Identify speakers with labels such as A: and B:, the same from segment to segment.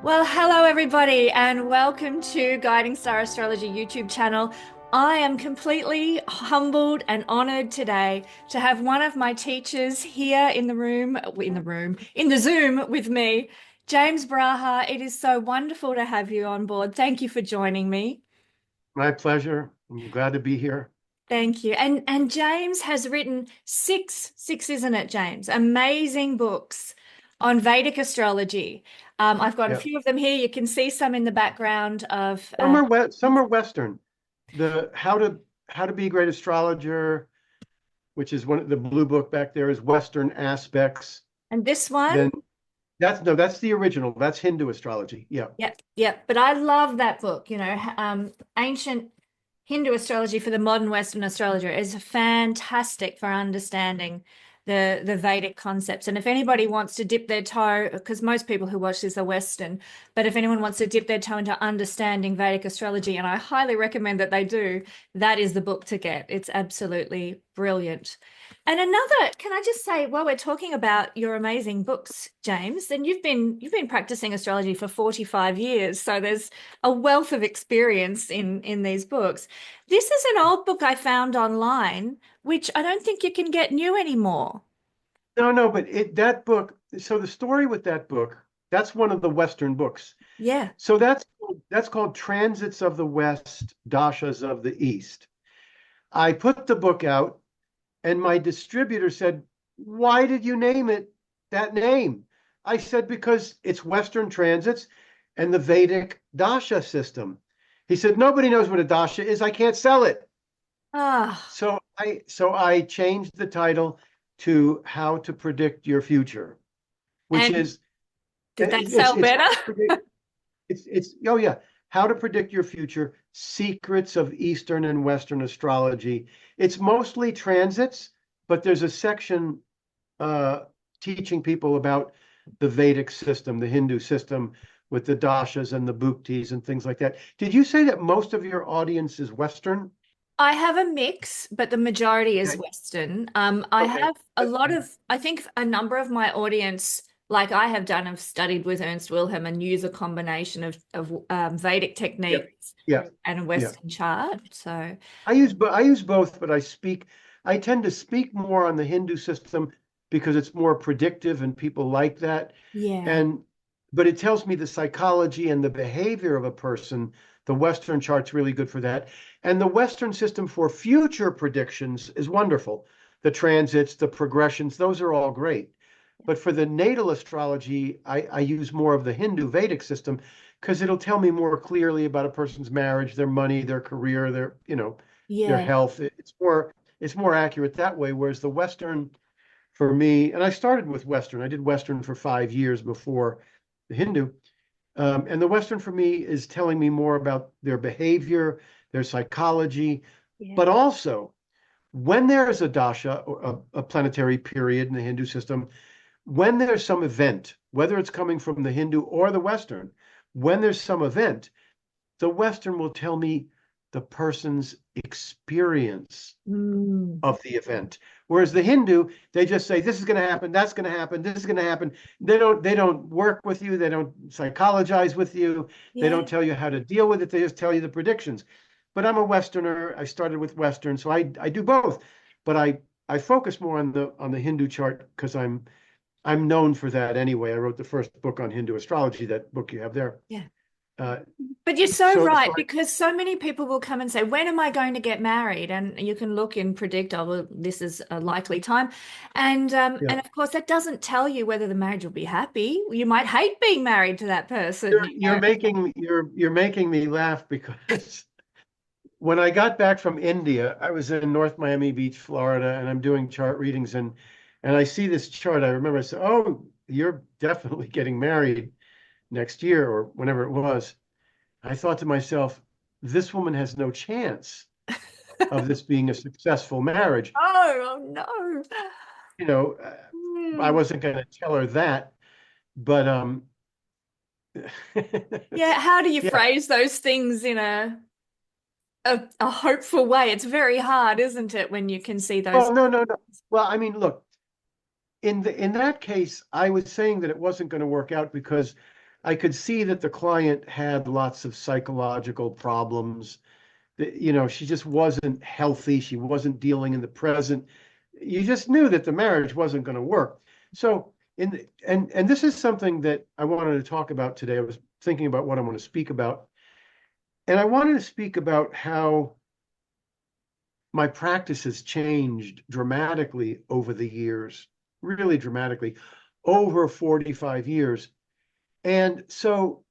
A: Well, hello everybody, and welcome to Guiding Star Astrology YouTube channel. I am completely humbled and honored today to have one of my teachers here in the Zoom with me, James Braha. It is so wonderful to have you on board. Thank you for joining me.
B: My pleasure. I'm glad to be here.
A: Thank you. And James has written six, isn't it, James? Amazing books on Vedic astrology. I've got a
B: Yeah.
A: few of them here. You can see some in the background of
B: Some are Western. The How to Be a Great Astrologer, which is one of the blue book back there, is Western aspects.
A: and this one.
B: Then that's the original. That's Hindu astrology. Yeah.
A: Yep, yep. But I love that book. Ancient Hindu astrology for the modern Western astrologer is fantastic for understanding the Vedic concepts. And if anybody wants to dip their toe, because most people who watch this are Western, but if anyone wants to dip their toe into understanding Vedic astrology, and I highly recommend that they do, that is the book to get. It's absolutely brilliant. And another, can I just say, while we're talking about your amazing books, James, then you've been practicing astrology for 45 years, so there's a wealth of experience in these books. This is an old book I found online, which I don't think you can get new anymore.
B: No, but that book, so the story with that book, that's one of the Western books.
A: Yeah.
B: So that's called Transits of the West, Dashas of the East. I put the book out. And my distributor said, "Why did you name it that name?" I said, "Because it's Western transits and the Vedic Dasha system." He said, "Nobody knows what a Dasha is. I can't sell it."
A: Ah,
B: So I changed the title to How to Predict Your Future, which
A: and
B: is
A: did that sell
B: it's
A: better?
B: how to predict it's oh yeah, How to Predict Your Future, Secrets of Eastern and Western Astrology. It's mostly transits, but there's a section uh, teaching people about the Vedic system, the Hindu system with the dashas and the bhuktis and things like that. Did you say that most of your audience is Western?
A: I have a mix, but the majority is
B: Okay.
A: Western. I
B: Okay.
A: have a lot of, I think a number of my audience, like I have done, have studied with Ernst Wilhelm and use a combination of Vedic
B: Yeah.
A: techniques
B: Yeah.
A: and a
B: Yeah.
A: Western chart. So,
B: I use both, but I tend to speak more on the Hindu system because it's more predictive and people like that.
A: yeah.
B: And but it tells me the psychology and the behavior of a person. The Western chart's really good for that. And the Western system for future predictions is wonderful. The transits, the progressions, those are all great. But for the natal astrology, I use more of the Hindu Vedic system because it'll tell me more clearly about a person's marriage, their money, their career, their
A: Yeah.
B: health. It's more accurate that way. Whereas the Western, for me, and I started with Western. I did Western for 5 years before the Hindu. And the Western for me is telling me more about their behavior, their psychology,
A: Yeah.
B: but also when there is a dasha, or a planetary period in the Hindu system, when there's some event, whether it's coming from the Hindu or the Western, when there's some event, the Western will tell me the person's experience
A: Mm.
B: of the event. Whereas the Hindu, they just say this is going to happen, that's going to happen, this is going to happen. They don't work with you, they don't psychologize with you, they
A: Yeah.
B: don't tell you how to deal with it, they just tell you the predictions. But I'm a Westerner, I started with Western, so I do both. But I focus more on the Hindu chart because I'm known for that anyway. I wrote the first book on Hindu astrology, that book you have there.
A: Yeah.
B: Uh,
A: But you're so
B: so
A: right, because so many people will come and say, when am I going to get married? And you can look and predict, oh, well, this is a likely time.
B: yeah,
A: And of course, that doesn't tell you whether the marriage will be happy. You might hate being married to that person,
B: you're you're making you're making me laugh because when I got back from India, I was in North Miami Beach, Florida, and I'm doing chart readings and I see this chart. I remember I said, "Oh, you're definitely getting married next year or whenever it was." I thought to myself, this woman has no chance of this being a successful marriage.
A: Oh, oh no.
B: You know, I
A: Hmm.
B: wasn't going to tell her that, but
A: Yeah, how do you
B: yeah.
A: phrase those things in a hopeful way? It's very hard, isn't it, when you can see those?
B: Well, no. Well, I mean, look, in that case, I was saying that it wasn't going to work out because I could see that the client had lots of psychological problems. That, she just wasn't healthy. She wasn't dealing in the present. You just knew that the marriage wasn't going to work. So and this is something that I wanted to talk about today. I was thinking about what I want to speak about. And I wanted to speak about how my practice has changed dramatically over the years, really dramatically, over 45 years. And so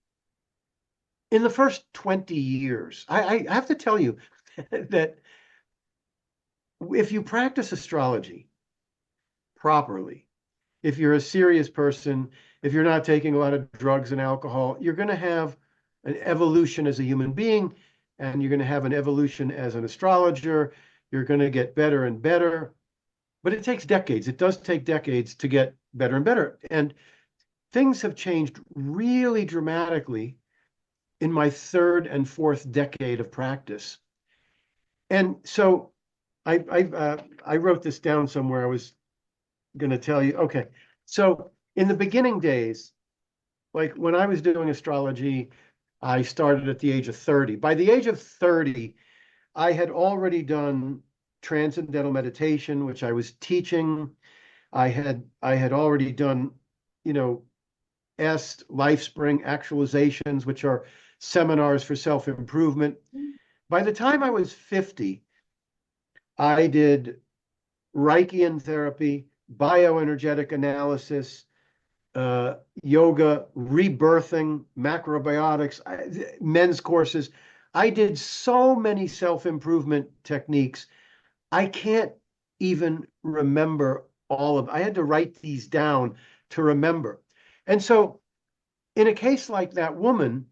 B: in the first 20 years, I have to tell you that if you practice astrology properly, if you're a serious person, if you're not taking a lot of drugs and alcohol, you're going to have an evolution as a human being, and you're going to have an evolution as an astrologer. You're going to get better and better, but it takes decades. It does take decades to get better and better. And things have changed really dramatically in my third and fourth decade of practice. And so I wrote this down somewhere. I was going to tell you. Okay. So in the beginning days, like when I was doing astrology, I started at the age of 30. By the age of 30, I had already done transcendental meditation, which I was teaching. I had already done, Life Spring actualizations, which are seminars for self-improvement. By the time I was 50, I did Reichian therapy, bioenergetic analysis, yoga, rebirthing, macrobiotics, men's courses. I did so many self-improvement techniques. I can't even remember all of them. I had to write these down to remember. And so in a case like that woman,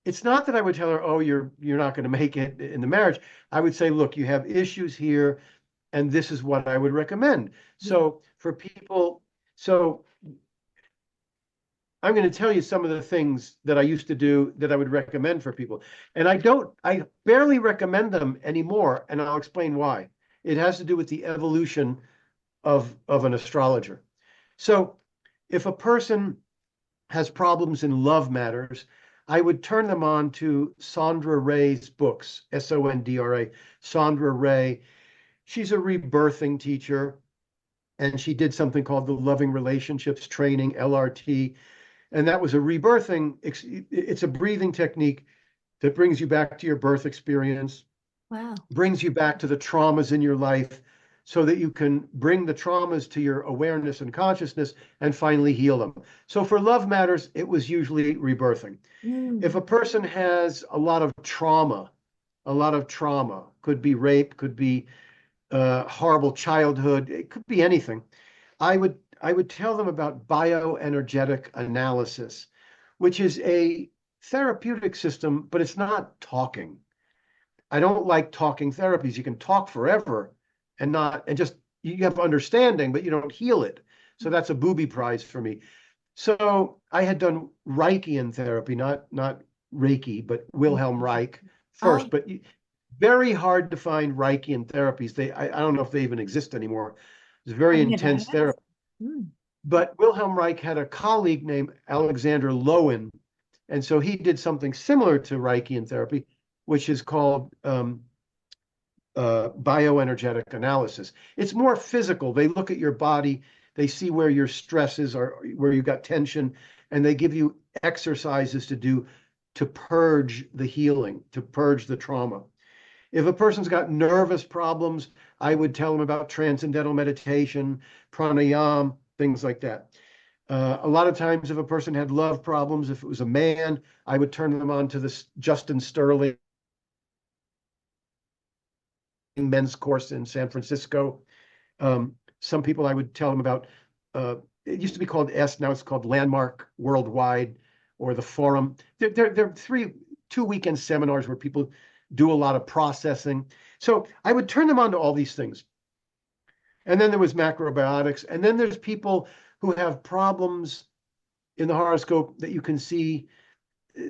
B: it's not that I would tell her, oh, you're not going to make it in the marriage. I would say, look, you have issues here, and this is what I would recommend. So for people, so I'm going to tell you some of the things that I used to do that I would recommend for people. And I barely recommend them anymore, and I'll explain why. It has to do with the evolution of an astrologer. So if a person has problems in love matters, I would turn them on to Sondra Ray's books, Sondra. Sondra Ray. She's a rebirthing teacher, and she did something called the Loving Relationships Training, LRT. And that was a rebirthing. It's a breathing technique that brings you back to your birth experience.
A: Wow.
B: Brings you back to the traumas in your life so that you can bring the traumas to your awareness and consciousness and finally heal them. So for love matters, it was usually rebirthing. If a person has a lot of trauma, could be rape, could be horrible childhood, it could be anything. I would tell them about bioenergetic analysis, which is a therapeutic system, but it's not talking. I don't like talking therapies. You can talk forever and just you have understanding, but you don't heal it. So that's a booby prize for me. So I had done Reichian therapy, not Reiki, but Wilhelm Reich first.
A: Oh.
B: But very hard to find Reichian therapies. I don't know if they even exist anymore. It's very
A: I've never
B: intense
A: heard.
B: therapy. But Wilhelm Reich had a colleague named Alexander Lowen, and so he did something similar to Reichian therapy, which is called bioenergetic analysis. It's more physical. They look at your body, they see where your stresses are, where you've got tension, and they give you exercises to do to purge the healing, to purge the trauma. If a person's got nervous problems, I would tell them about transcendental meditation, pranayama, things like that. A lot of times, if a person had love problems, if it was a man, I would turn them on to this Justin Sterling men's course in San Francisco. Some people I would tell them about, it used to be called now it's called Landmark Worldwide or the Forum. There are 2 weekend seminars where people do a lot of processing. So I would turn them on to all these things. And then there was macrobiotics. And then there's people who have problems in the horoscope that you can see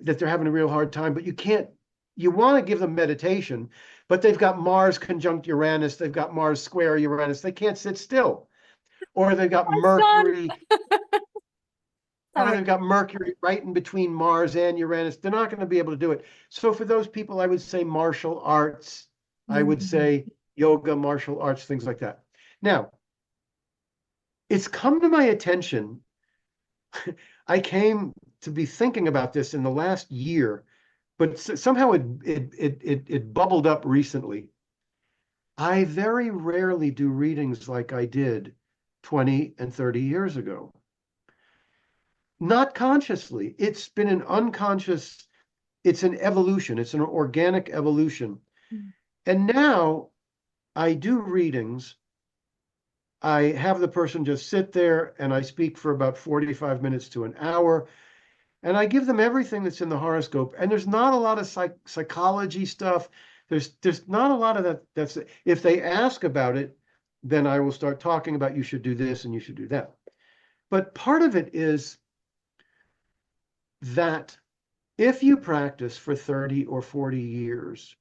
B: that they're having a real hard time, but you want to give them meditation, but they've got Mars conjunct Uranus, they've got Mars square Uranus, they can't sit still. Or they've got Mercury. They've got Mercury right in between Mars and Uranus. They're not going to be able to do it. So for those people, I would say martial arts. I would say yoga, martial arts, things like that. Now, it's come to my attention. I came to be thinking about this in the last year, but somehow it bubbled up recently. I very rarely do readings like I did 20 and 30 years ago. Not consciously. It's been an unconscious, it's an evolution. It's an organic evolution. And now I do readings. I have the person just sit there and I speak for about 45 minutes to an hour. And I give them everything that's in the horoscope. And there's not a lot of psychology stuff. There's not a lot of that. That's if they ask about it, then I will start talking about you should do this and you should do that. But part of it is that if you practice for 30 or 40 years,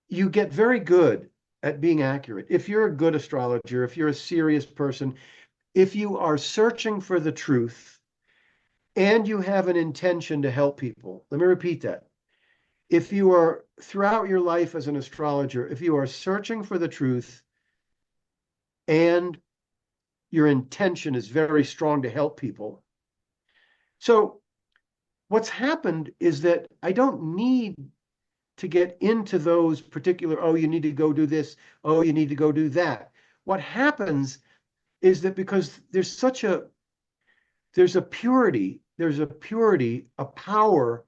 B: you get very good at being accurate. If you're a good astrologer, if you're a serious person, if you are searching for the truth and you have an intention to help people, let me repeat that. If you are throughout your life as an astrologer, if you are searching for the truth and your intention is very strong to help people. So what's happened is that I don't need to get into those particular, oh, you need to go do this, oh, you need to go do that. What happens is that because there's a purity, a power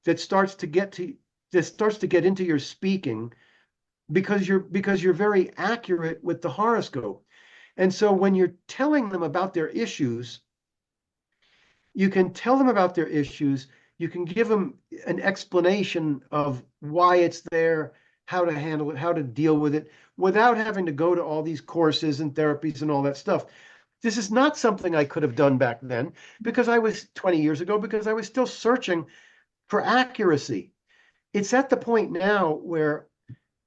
B: that starts to get into your speaking because you're very accurate with the horoscope. And so when you're telling them about their issues, you can tell them about their issues. You can give them an explanation of why it's there, how to handle it, how to deal with it, without having to go to all these courses and therapies and all that stuff. This is not something I could have done back then because I was 20 years ago, because I was still searching for accuracy. It's at the point now where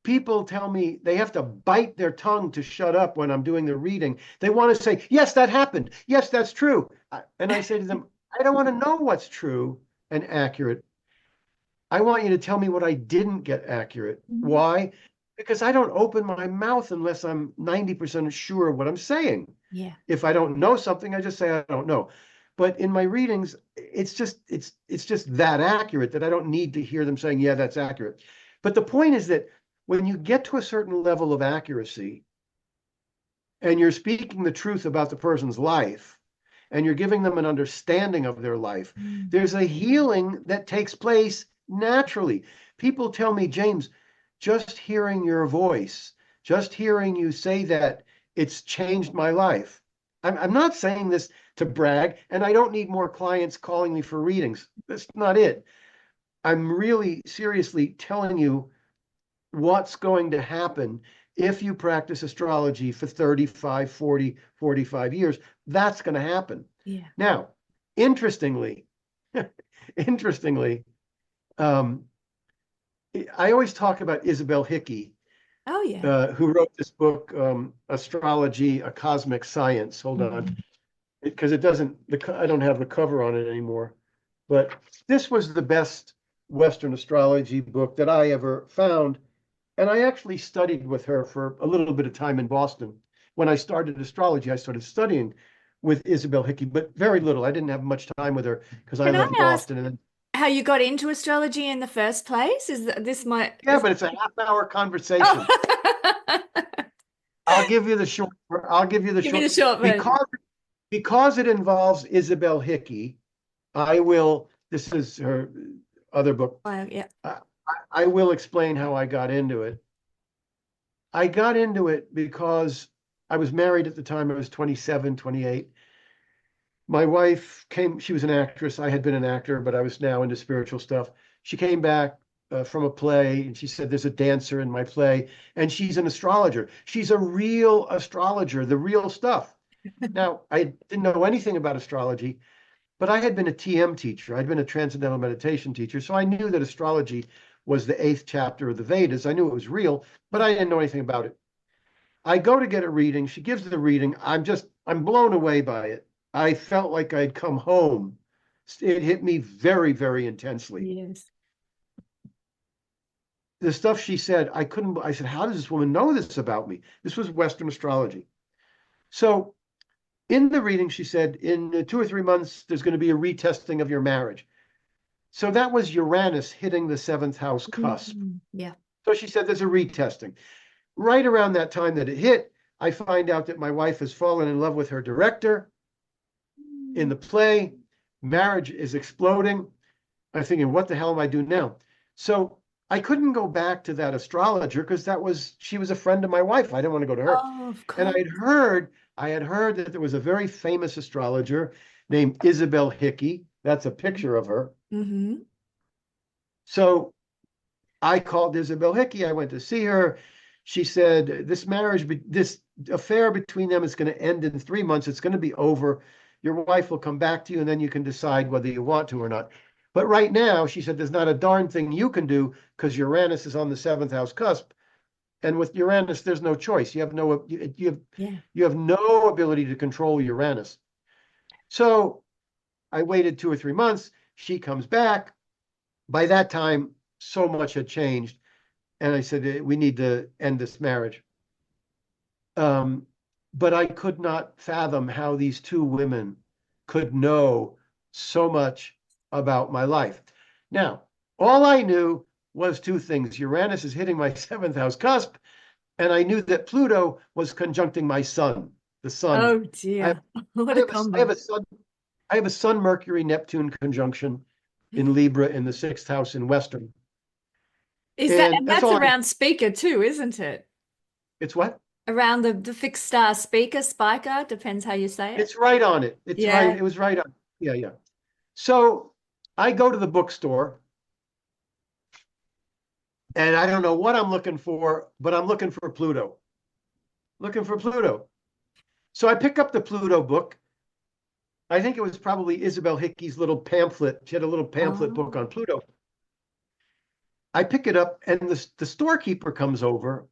B: people tell me they have to bite their tongue to shut up when I'm doing the reading. They want to say, yes, that happened. Yes, that's true. And I say to them, I don't want to know what's true and accurate. I want you to tell me what I didn't get accurate. Why? Because I don't open my mouth unless I'm 90% sure of what I'm saying.
A: Yeah.
B: If I don't know something, I just say I don't know. But in my readings, it's just that accurate that I don't need to hear them saying, yeah, that's accurate. But the point is that when you get to a certain level of accuracy and you're speaking the truth about the person's life and you're giving them an understanding of their life, there's a healing that takes place naturally. People tell me, James, just hearing your voice, just hearing you say that, it's changed my life. I'm not saying this to brag, and I don't need more clients calling me for readings. That's not it. I'm really seriously telling you what's going to happen if you practice astrology for 35, 40, 45 years. That's going to happen.
A: Yeah.
B: Now, interestingly, I always talk about Isabel Hickey,
A: Oh, yeah.
B: who wrote this book, Astrology, A Cosmic Science. Hold on, because it doesn't, I don't have the cover on it anymore. But this was the best Western astrology book that I ever found. And I actually studied with her for a little bit of time in Boston. When I started astrology, I started studying with Isabel Hickey, but very little. I didn't have much time with her because I
A: Can I
B: left
A: ask
B: Boston. And then,
A: how you got into astrology in the first place? Is this my...
B: yeah, but it's a half-hour conversation.
A: Oh.
B: I'll give you the short. I'll give you the
A: Give me
B: short
A: the short version.
B: because it involves Isabel Hickey. I will. This is her other book.
A: Yeah.
B: I will explain how I got into it. I got into it because I was married at the time. I was 27, 28. My wife came, she was an actress. I had been an actor, but I was now into spiritual stuff. She came back from a play and she said, there's a dancer in my play and she's an astrologer. She's a real astrologer, the real stuff. Now, I didn't know anything about astrology, but I had been a TM teacher. I'd been a transcendental meditation teacher. So I knew that astrology was the 8th chapter of the Vedas. I knew it was real, but I didn't know anything about it. I go to get a reading. She gives the reading. I'm just I'm blown away by it. I felt like I'd come home. It hit me very, very intensely.
A: Yes.
B: The stuff she said, I said, how does this woman know this about me? This was Western astrology. So in the reading, she said, in 2 or 3 months, there's going to be a retesting of your marriage. So that was Uranus hitting the seventh house cusp.
A: Yeah.
B: So she said, there's a retesting. Right around that time that it hit, I find out that my wife has fallen in love with her director in the play. Marriage is exploding. I'm thinking, what the hell am I doing now? So I couldn't go back to that astrologer because she was a friend of my wife. I didn't want to go to her.
A: Oh, of
B: And
A: course.
B: I had heard that there was a very famous astrologer named Isabel Hickey. That's a picture of her.
A: Mm-hmm.
B: So I called Isabel Hickey. I went to see her. She said, this affair between them is going to end in 3 months. It's going to be over. Your wife will come back to you, and then you can decide whether you want to or not. But right now, she said, there's not a darn thing you can do because Uranus is on the seventh house cusp. And with Uranus, there's no choice. You have no ability to control Uranus. So I waited 2 or 3 months. She comes back. By that time, so much had changed. And I said, we need to end this marriage. But I could not fathom how these two women could know so much about my life. Now, all I knew was two things. Uranus is hitting my seventh house cusp, and I knew that Pluto was conjuncting my sun, the sun.
A: Oh
B: I have,
A: dear. What
B: I
A: a
B: have I have
A: combo.
B: a sun, I have a Sun Mercury Neptune conjunction in Libra in the sixth house in Western. And
A: And
B: that's
A: that's
B: all
A: around speaker too, isn't it?
B: it's what?
A: Around the fixed star speaker, spiker, depends how you say it.
B: It's right on it. It's right.
A: Yeah.
B: It was right on. Yeah, yeah. So I go to the bookstore and I don't know what I'm looking for, but I'm looking for Pluto. Looking for Pluto. So I pick up the Pluto book. I think it was probably Isabel Hickey's little pamphlet. She had a little pamphlet book
A: Oh.
B: on Pluto. I pick it up and the storekeeper comes over.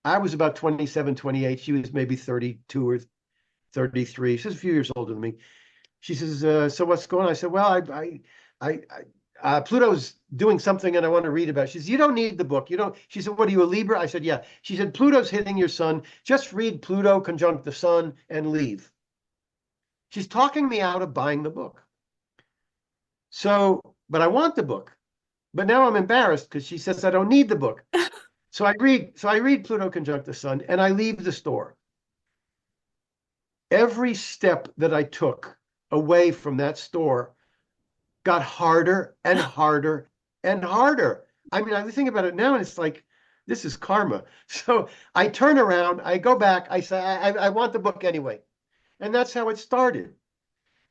B: I was about 27, 28. She was maybe 32 or 33. She's a few years older than me. She says, so what's going on? I said, well, Pluto's doing something and I want to read about it. She says, you don't need the book. You don't. She said, what are you, a Libra? I said, yeah. She said, Pluto's hitting your sun. Just read Pluto conjunct the sun and leave. She's talking me out of buying the book. So, but I want the book. But now I'm embarrassed because she says I don't need the book. So I read Pluto conjunct the sun and I leave the store. Every step that I took away from that store got harder and harder and harder. I mean, I think about it now and it's like, this is karma. So I turn around, I go back, I say, I want the book anyway. And that's how it started.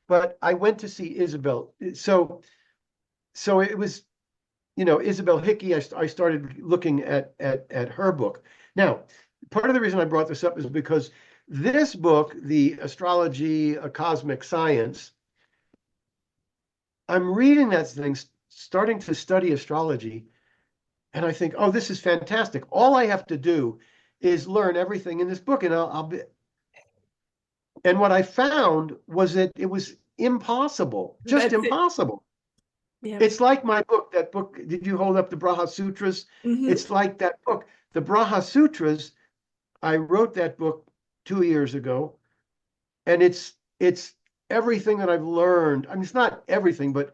B: But I went to see Isabel. So it was, Isabel Hickey, I started looking at her book. Now, part of the reason I brought this up is because this book, The Astrology, a Cosmic Science, I'm reading that thing, starting to study astrology, and I think, oh, this is fantastic. All I have to do is learn everything in this book, and I'll be. And what I found was that it was impossible, just
A: That's it.
B: impossible.
A: Yeah.
B: It's like my book, that book, did you hold up the Braha Sutras?
A: Hmm.
B: It's like that book. The Braha Sutras, I wrote that book 2 years ago, and it's everything that I've learned. I mean, it's not everything, but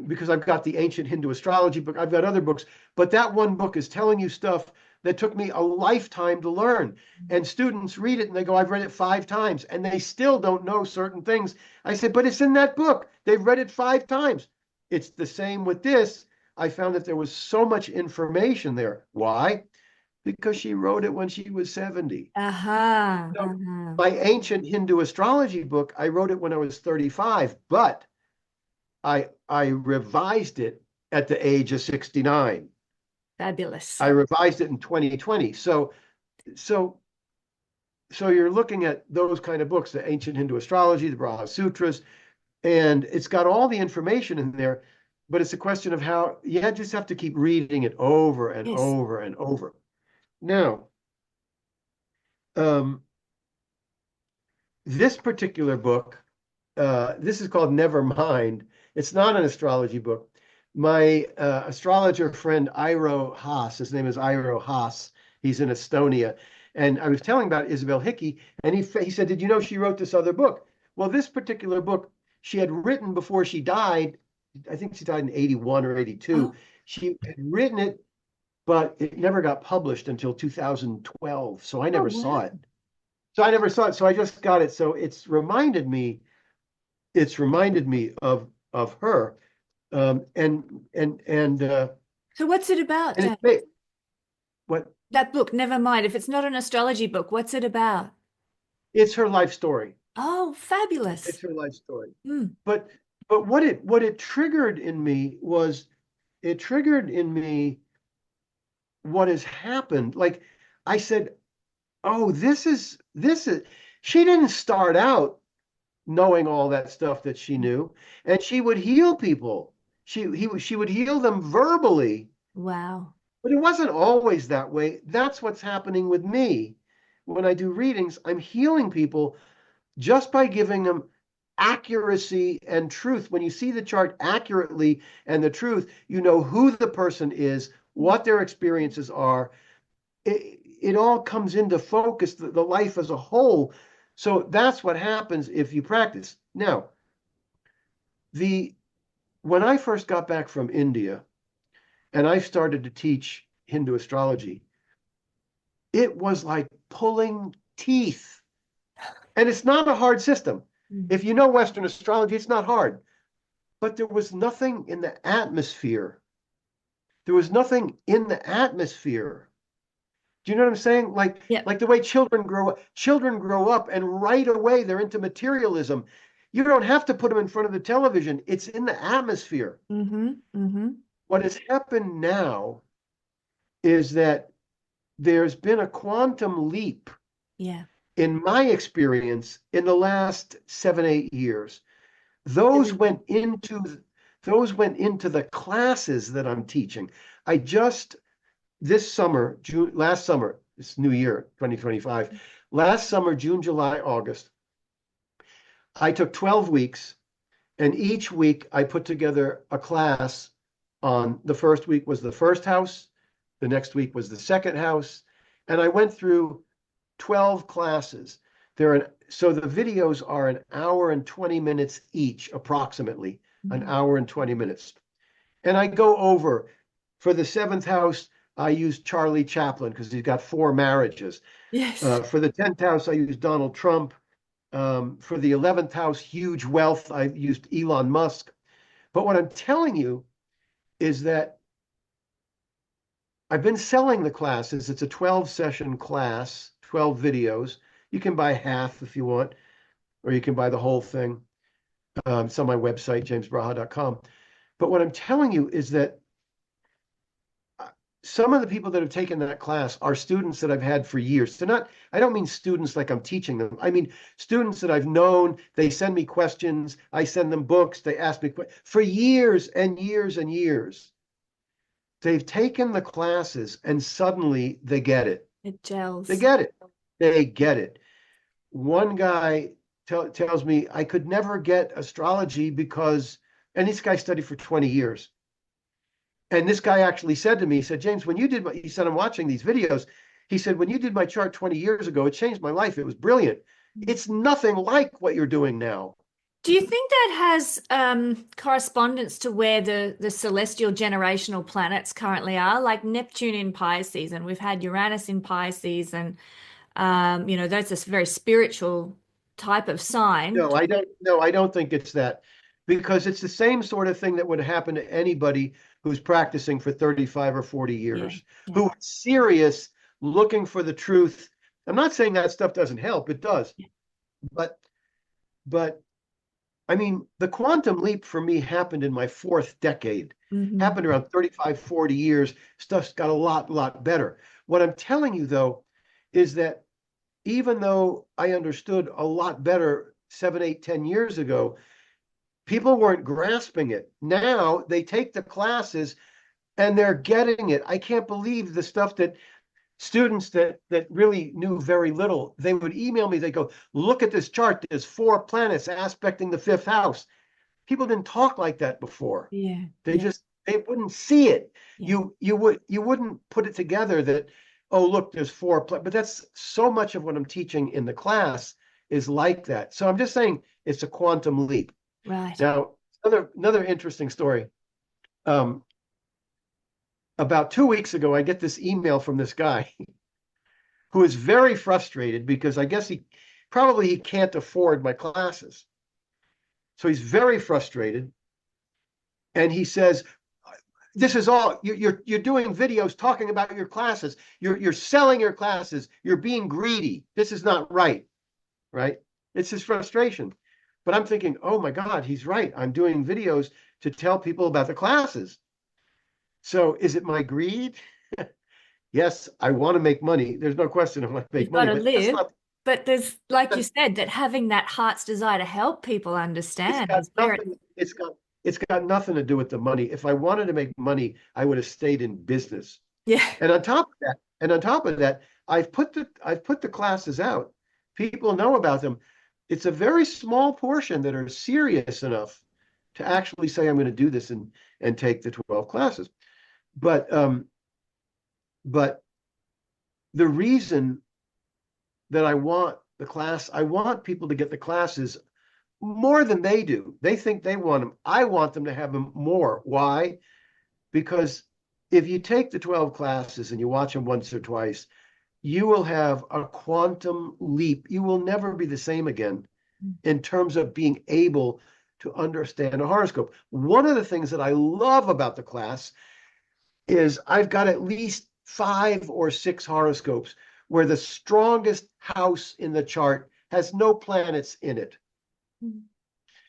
B: because I've got the ancient Hindu astrology book, I've got other books, but that one book is telling you stuff that took me a lifetime to learn. And students read it and they go, I've read it 5 times, and they still don't know certain things. I said, but it's in that book. They've read it 5 times. It's the same with this. I found that there was so much information there. Why? Because she wrote it when she was 70.
A: Aha.
B: So
A: Uh-huh.
B: my ancient Hindu astrology book, I wrote it when I was 35, but I revised it at the age of 69.
A: Fabulous.
B: I revised it in 2020. So you're looking at those kind of books, the ancient Hindu astrology, the Braha Sutras, and it's got all the information in there, but it's a question of how you just have to keep reading it over and
A: Yes.
B: over and over. Now, um, this particular book, this is called Nevermind. It's not an astrology book. My astrologer friend Iro Haas, his name is Iro Haas. He's in Estonia. And I was telling about Isabel Hickey, and he said, did you know she wrote this other book? Well, this particular book she had written before she died. I think she died in 81 or 82.
A: Oh,
B: She had written it, but it never got published until 2012. So I
A: oh
B: never saw
A: wow.
B: it. So I never saw it. So I just got it. So it's reminded me of her. And
A: So what's it about,
B: and it's
A: Jack?
B: what
A: That book, never mind. If it's not an astrology book, what's it about?
B: it's her life story.
A: Oh,
B: It's
A: fabulous.
B: her life story.
A: Mm.
B: But what it triggered in me was it triggered in me what has happened. Like I said, oh, this is she didn't start out knowing all that stuff that she knew, and she would heal people. She would heal them verbally,
A: Wow.
B: but it wasn't always that way. That's what's happening with me. When I do readings, I'm healing people just by giving them accuracy and truth. When you see the chart accurately and the truth, you know who the person is, what their experiences are. It all comes into focus, the life as a whole. So that's what happens if you practice. Now, the when I first got back from India and I started to teach Hindu astrology, it was like pulling teeth. And it's not a hard system.
A: Mm.
B: If you know Western astrology, it's not hard. But there was nothing in the atmosphere. There was nothing in the atmosphere. Do you know what I'm saying? Like,
A: Yep.
B: like the way children grow up and right away they're into materialism. You don't have to put them in front of the television. It's in the atmosphere.
A: Mm-hmm. Mm-hmm.
B: What has happened now is that there's been a quantum leap
A: Yeah.
B: in my experience in the last 7, 8 years. Those
A: Every-
B: went into those went into the classes that I'm teaching. I just this summer, last summer, it's New Year, 2025. Last summer, June, July, August, I took 12 weeks, and each week I put together a class on the first week was the first house, the next week was the second house, and I went through 12 classes. So the videos are an hour and 20 minutes each, approximately an
A: Mhm.
B: hour and 20 minutes. And I go over for the seventh house, I used Charlie Chaplin because he's got 4 marriages.
A: Yes.
B: For the 10th house, I used Donald Trump. For the 11th house, huge wealth, I used Elon Musk. But what I'm telling you is that I've been selling the classes. It's a 12-session class, 12 videos. You can buy half if you want, or you can buy the whole thing. It's on my website, jamesbraha.com. But what I'm telling you is that some of the people that have taken that class are students that I've had for years. They're not, I don't mean students like I'm teaching them. I mean students that I've known. They send me questions. I send them books. They ask me for years and years and years. They've taken the classes and suddenly they get it.
A: It
B: They
A: gels.
B: get it. They get it. One guy tells me I could never get astrology because, and this guy studied for 20 years. And this guy actually said to me, he said, James, he said, I'm watching these videos. He said, when you did my chart 20 years ago, it changed my life. It was brilliant. It's nothing like what you're doing now.
A: Do you think that has correspondence to where the celestial generational planets currently are? Like Neptune in Pisces, and we've had Uranus in Pisces, and that's a very spiritual type of sign.
B: No, I don't think it's that because it's the same sort of thing that would happen to anybody who's practicing for 35 or 40
A: Yeah,
B: years,
A: yeah,
B: who is serious, looking for the truth. I'm not saying that stuff doesn't help. It does. But, but I mean, the quantum leap for me happened in my fourth decade,
A: hmm
B: happened around 35, 40 years. Stuff's got a lot better. What I'm telling you, though, is that even though I understood a lot better 7, 8, 10 years ago, people weren't grasping it. Now they take the classes and they're getting it. I can't believe the stuff that students that really knew very little, they would email me, they go, look at this chart, there's 4 planets aspecting the 5th house. People didn't talk like that before.
A: Yeah.
B: They just, they wouldn't see it.
A: Yeah.
B: You wouldn't put it together that, oh, look, there's 4, but that's so much of what I'm teaching in the class is like that. So I'm just saying it's a quantum leap.
A: Right.
B: Now, another interesting story. About 2 weeks ago, I get this email from this guy who is very frustrated because I guess he can't afford my classes. So he's very frustrated. And he says, this is all you're doing videos talking about your classes. You're selling your classes. You're being greedy. This is not right. Right? It's his frustration. But I'm thinking, oh my God, he's right. I'm doing videos to tell people about the classes. So is it my greed? Yes, I want to make money. There's no question I want to make
A: You've got
B: money,
A: to
B: but that's
A: live.
B: not.
A: But there's, like you said, that having that heart's desire to help people
B: It's
A: understand
B: got
A: is where
B: nothing. It's got nothing to do with the money. If I wanted to make money, I would have stayed in business.
A: yeah.
B: And on top of that, I've put the classes out. People know about them. It's a very small portion that are serious enough to actually say I'm going to do this and take the 12 classes. But the reason that I want people to get the classes more than they do. They think they want them. I want them to have them more. Why? Because if you take the 12 classes and you watch them once or twice, you will have a quantum leap. You will never be the same again in terms of being able to understand a horoscope. One of the things that I love about the class is I've got at least 5 or 6 horoscopes where the strongest house in the chart has no planets in it.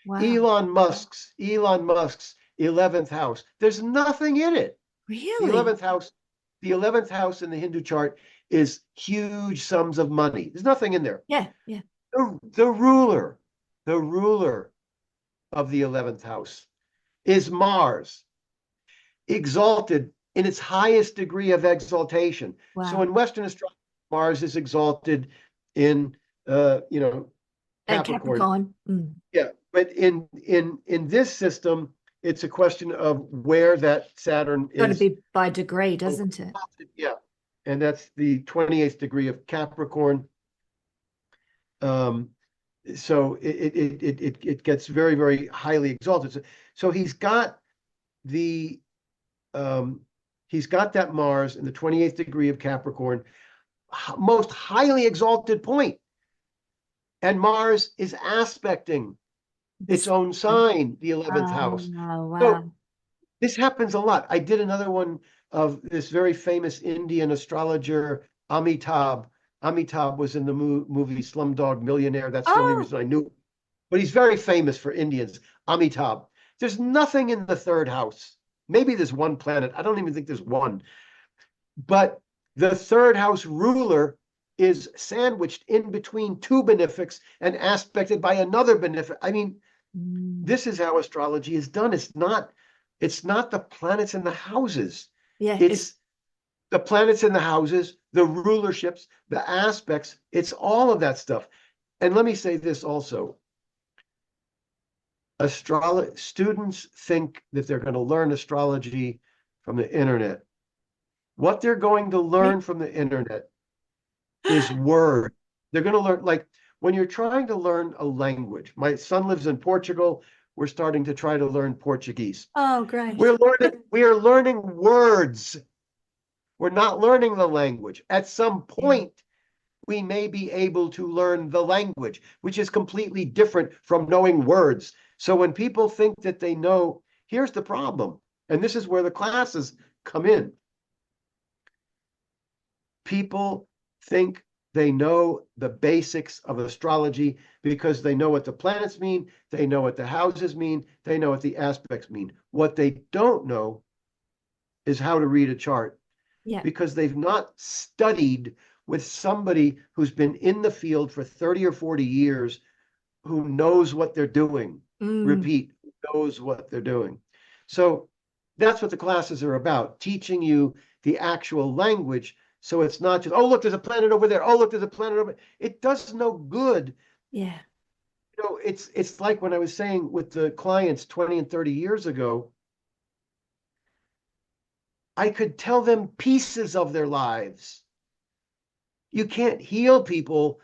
A: Wow.
B: Elon Musk's 11th house. There's nothing in it.
A: Really?
B: The 11th house in the Hindu chart is huge sums of money. There's nothing in there.
A: Yeah. Yeah.
B: The ruler of the 11th house is Mars, exalted in its highest degree of exaltation.
A: Wow.
B: So in Western astrology, Mars is exalted in Capricorn.
A: Mm.
B: Yeah, but in this system, it's a question of where that Saturn
A: Got to
B: is.
A: be by degree, doesn't it?
B: Yeah, and that's the 28th degree of Capricorn. So it gets very, very highly exalted. So he's got that Mars in the 28th degree of Capricorn, most highly exalted point. And Mars is aspecting its own sign, the 11th house.
A: Oh, wow.
B: So this happens a lot. I did another one of this very famous Indian astrologer, Amitabh. Amitabh was in the movie Slumdog Millionaire. That's the only reason I knew. But he's very famous for Indians, Amitabh. There's nothing in the 3rd house. Maybe there's one planet. I don't even think there's one. But the 3rd house ruler is sandwiched in between 2 benefics and aspected by another benefic. I mean, this is how astrology is done. It's not the planets in the houses.
A: Yeah,
B: it's the planets in the houses, the rulerships, the aspects. It's all of that stuff. And let me say this also. Students think that they're going to learn astrology from the internet. What they're going to learn from the internet is word. They're going to learn, like when you're trying to learn a language. My son lives in Portugal. We're starting to try to learn Portuguese.
A: Oh, great.
B: We are learning words. We're not learning the language. At some point, we may be able to learn the language, which is completely different from knowing words. So when people think that they know, here's the problem. And this is where the classes come in. People think they know the basics of astrology because they know what the planets mean, they know what the houses mean, they know what the aspects mean. What they don't know is how to read a chart.
A: Yeah.
B: Because they've not studied with somebody who's been in the field for 30 or 40 years, who knows what they're doing. Repeat, knows what they're doing. So that's what the classes are about, teaching you the actual language So it's not just, oh, look, there's a planet over there. Oh, look, there's a planet over there. It does no good.
A: Yeah.
B: You know, it's like when I was saying with the clients 20 and 30 years ago, I could tell them pieces of their lives. You can't heal people.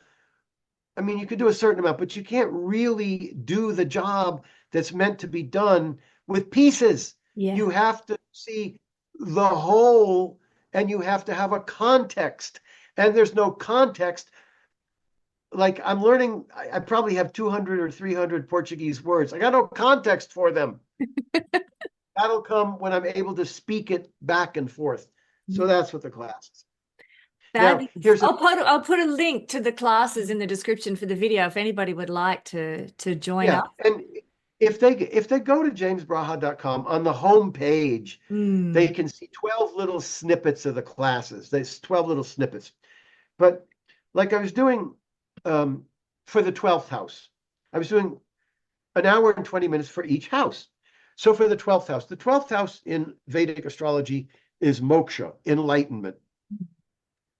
B: I mean, you can do a certain amount, but you can't really do the job that's meant to be done with pieces.
A: Yeah.
B: You have to see the whole, and you have to have a context. And there's no context. Like I'm learning, I probably have 200 or 300 Portuguese words. I got no context for them. That'll come when I'm able to speak it back and forth. So that's what the class is. Now,
A: Fabulous. I'll put a link to the classes in the description for the video if anybody would like to join
B: yeah,
A: up.
B: and if they go to jamesbraha.com on the home page, they can see 12 little snippets of the classes. There's 12 little snippets. But like I was doing for the 12th house, I was doing an hour and 20 minutes for each house. So for the 12th house in Vedic astrology is moksha, enlightenment,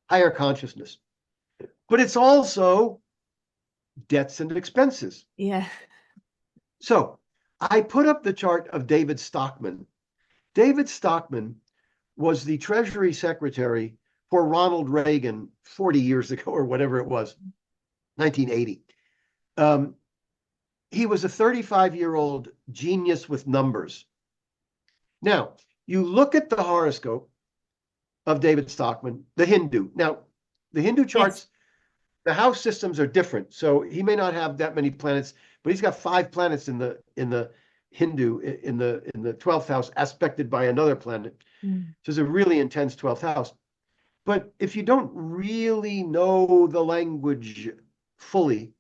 B: higher consciousness. But it's also debts and expenses.
A: Yeah.
B: So I put up the chart of David Stockman. David Stockman was the Treasury Secretary for Ronald Reagan 40 years ago, or whatever it was, 1980. He was a 35-year-old genius with numbers. Now, you look at the horoscope of David Stockman, the Hindu. Now, the Hindu charts, the house systems are different. So he may not have that many planets, but he's got 5 planets in the Hindu in the 12th house aspected by another planet. So it's a really intense 12th house. But if you don't really know the language fully,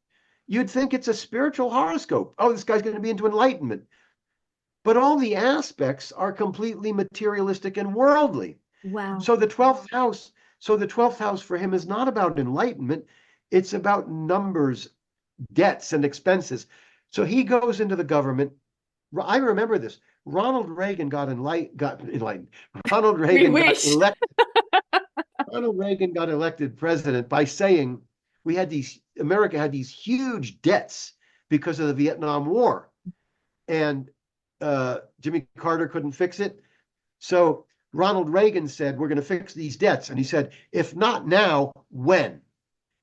B: you'd think it's a spiritual horoscope. Oh, this guy's going to be into enlightenment. But all the aspects are completely materialistic and worldly.
A: Wow.
B: So the 12th house for him is not about enlightenment. It's about numbers, debts, and expenses. So he goes into the government. I remember this. Ronald Reagan got enlightened. Ronald Reagan got elected. Ronald Reagan got elected president by saying America had these huge debts because of the Vietnam War. And Jimmy Carter couldn't fix it. So Ronald Reagan said, we're going to fix these debts. And he said, if not now, when?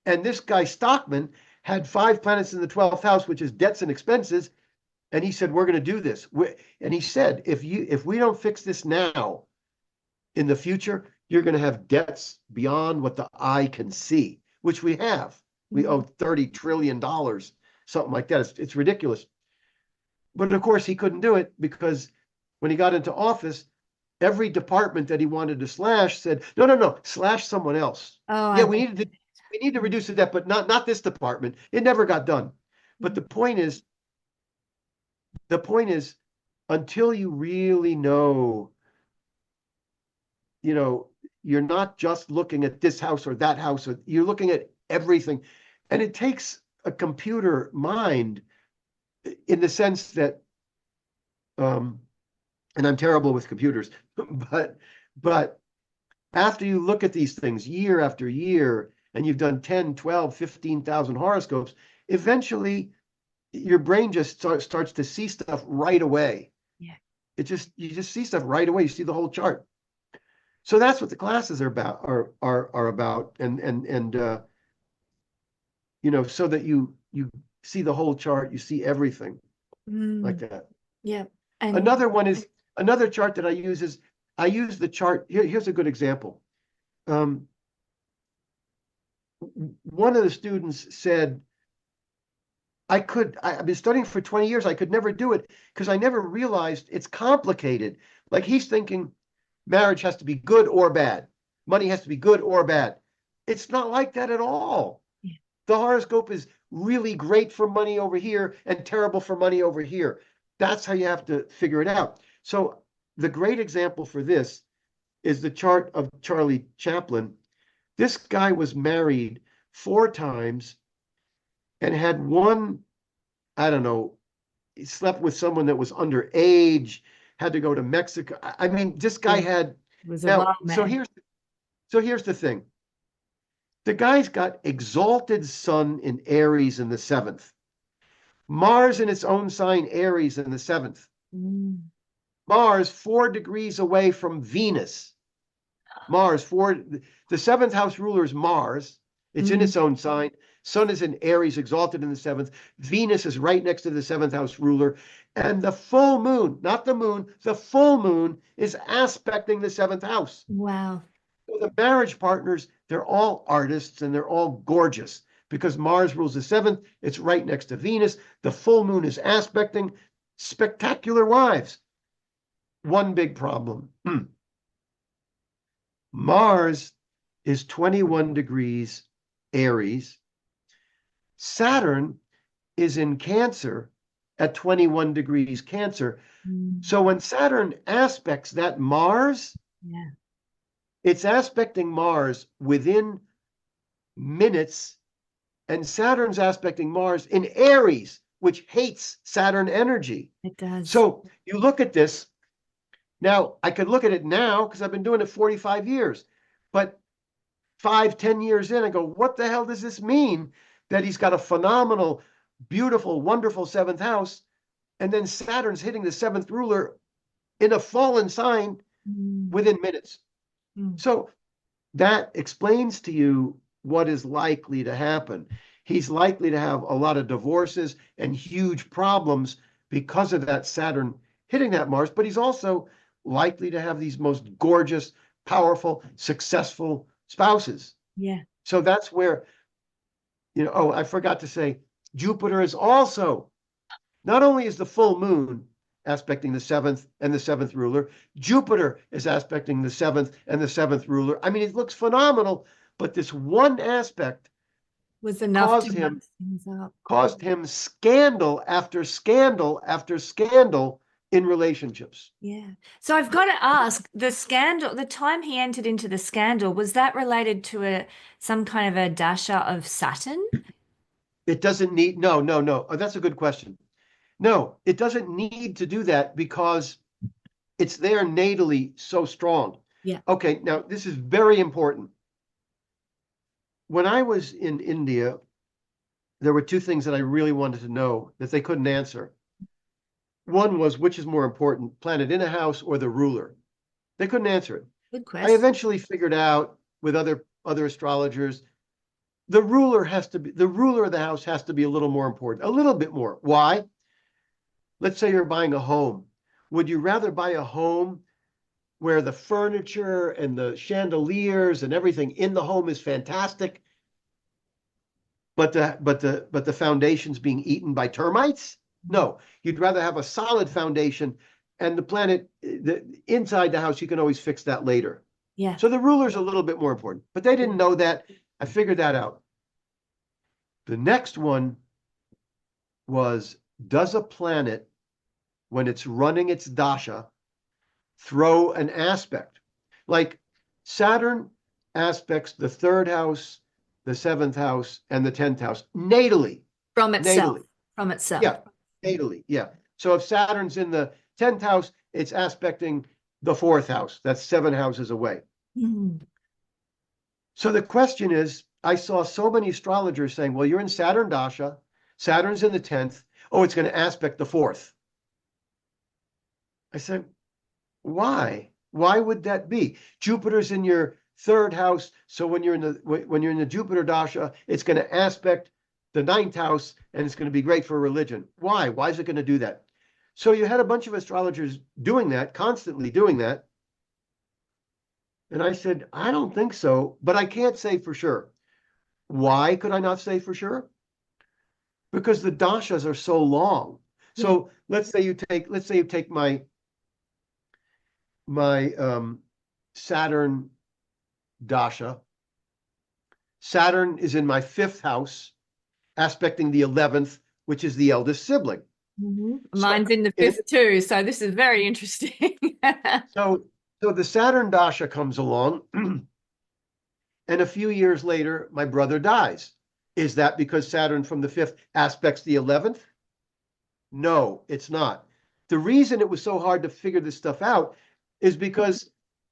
B: And this guy Stockman had 5 planets in the 12th house, which is debts and expenses. And he said, we're going to do this. And he said, if we don't fix this now, in the future, you're going to have debts beyond what the eye can see, which we have. We owe $30 trillion, something like that. It's ridiculous. But of course, he couldn't do it because when he got into office, every department that he wanted to slash said, no, slash someone else.
A: Oh,
B: yeah, we need to reduce the debt, but not this department. It never got done. But the point is, until you really know, you're not just looking at this house or that house, or you're looking at everything. And it takes a computer mind in the sense that, and I'm terrible with computers, but after you look at these things year after year, and you've done 10, 12, 15,000 horoscopes, eventually your brain just starts to see stuff right away.
A: Yeah.
B: You just see stuff right away. You see the whole chart. So that's what the classes are about, and so that you see the whole chart, you see everything like that.
A: Yeah.
B: Another chart that I use the chart. Here's a good example. One of the students said, I've been studying for 20 years. I could never do it because I never realized it's complicated. Like he's thinking marriage has to be good or bad. Money has to be good or bad. It's not like that at all. Yeah. The horoscope is really great for money over here and terrible for money over here. That's how you have to figure it out. So the great example for this is the chart of Charlie Chaplin. This guy was married 4 times and had one, I don't know, he slept with someone that was underage, had to go to Mexico. I mean, this guy had,
A: was a wild man.
B: So here's the thing. The guy's got exalted sun in Aries in the 7th. Mars in its own sign, Aries, in the 7th.
A: Mm.
B: Mars 4 degrees away from Venus. Mars, the 7th house ruler is Mars. It's in its own sign. Sun is in Aries, exalted in the 7th. Venus is right next to the 7th house ruler. And the full moon, not the moon, the full moon is aspecting the 7th house.
A: Wow.
B: So the marriage partners, they're all artists and they're all gorgeous because Mars rules the 7th. It's right next to Venus. The full moon is aspecting spectacular wives. One big problem. Mars is 21 degrees Aries. Saturn is in Cancer at 21 degrees Cancer. So when Saturn aspects that Mars, it's aspecting Mars within minutes, and Saturn's aspecting Mars in Aries, which hates Saturn energy.
A: It does.
B: So you look at this. Now, I could look at it now because I've been doing it 45 years. But 5, 10 years in, I go, what the hell does this mean? That he's got a phenomenal, beautiful, wonderful 7th house, and then Saturn's hitting the 7th ruler in a fallen sign within minutes. So that explains to you what is likely to happen. He's likely to have a lot of divorces and huge problems because of that Saturn hitting that Mars, but he's also likely to have these most gorgeous, powerful, successful spouses.
A: Yeah.
B: So that's where, oh, I forgot to say, Jupiter is also, not only is the full moon aspecting the 7th and the 7th ruler, Jupiter is aspecting the 7th and the 7th ruler. I mean, it looks phenomenal, but this one aspect
A: was enough
B: caused
A: to
B: him,
A: mess things up.
B: caused him scandal after scandal after scandal in relationships.
A: Yeah. So I've got to ask, the scandal, the time he entered into the scandal, was that related to some kind of a dasha of Saturn?
B: It doesn't need, no. Oh, that's a good question. No, it doesn't need to do that because it's there natally so strong.
A: Yeah.
B: Okay, now this is very important. When I was in India, there were 2 things that I really wanted to know that they couldn't answer. One was, which is more important, planet in a house or the ruler? They couldn't answer it.
A: Good
B: I
A: question.
B: eventually figured out with other astrologers, the ruler of the house has to be a little more important, a little bit more. Why? Let's say you're buying a home. Would you rather buy a home where the furniture and the chandeliers and everything in the home is fantastic, but the foundation's being eaten by termites? No, you'd rather have a solid foundation, and inside the house, you can always fix that later.
A: Yeah.
B: So the ruler's a little bit more important, but they didn't know that. I figured that out. The next one was, does a planet, when it's running its dasha, throw an aspect? Like Saturn aspects the 3rd house, the 7th house, and the 10th house natally.
A: From itself.
B: Natally.
A: From itself.
B: Yeah, natally. Yeah. So if Saturn's in the 10th house, it's aspecting the 4th house. That's 7 houses away. So the question is, I saw so many astrologers saying, well, you're in Saturn Dasha, Saturn's in the 10th. Oh, it's going to aspect the 4th. I said, why? Why would that be? Jupiter's in your 3rd house, so when you're in the Jupiter Dasha, it's going to aspect the 9th house, and it's going to be great for religion. Why? Why is it going to do that? So you had a bunch of astrologers doing that, constantly doing that. And I said, I don't think so, but I can't say for sure. Why could I not say for sure? Because the dashas are so long. So let's say you take my Saturn dasha. Saturn is in my 5th house, aspecting the 11th, which is the eldest sibling.
A: Mine's in the 5th too, so this is very interesting.
B: So the Saturn dasha comes along, and a few years later, my brother dies. Is that because Saturn from the 5th aspects the 11th? No, it's not. The reason it was so hard to figure this stuff out is because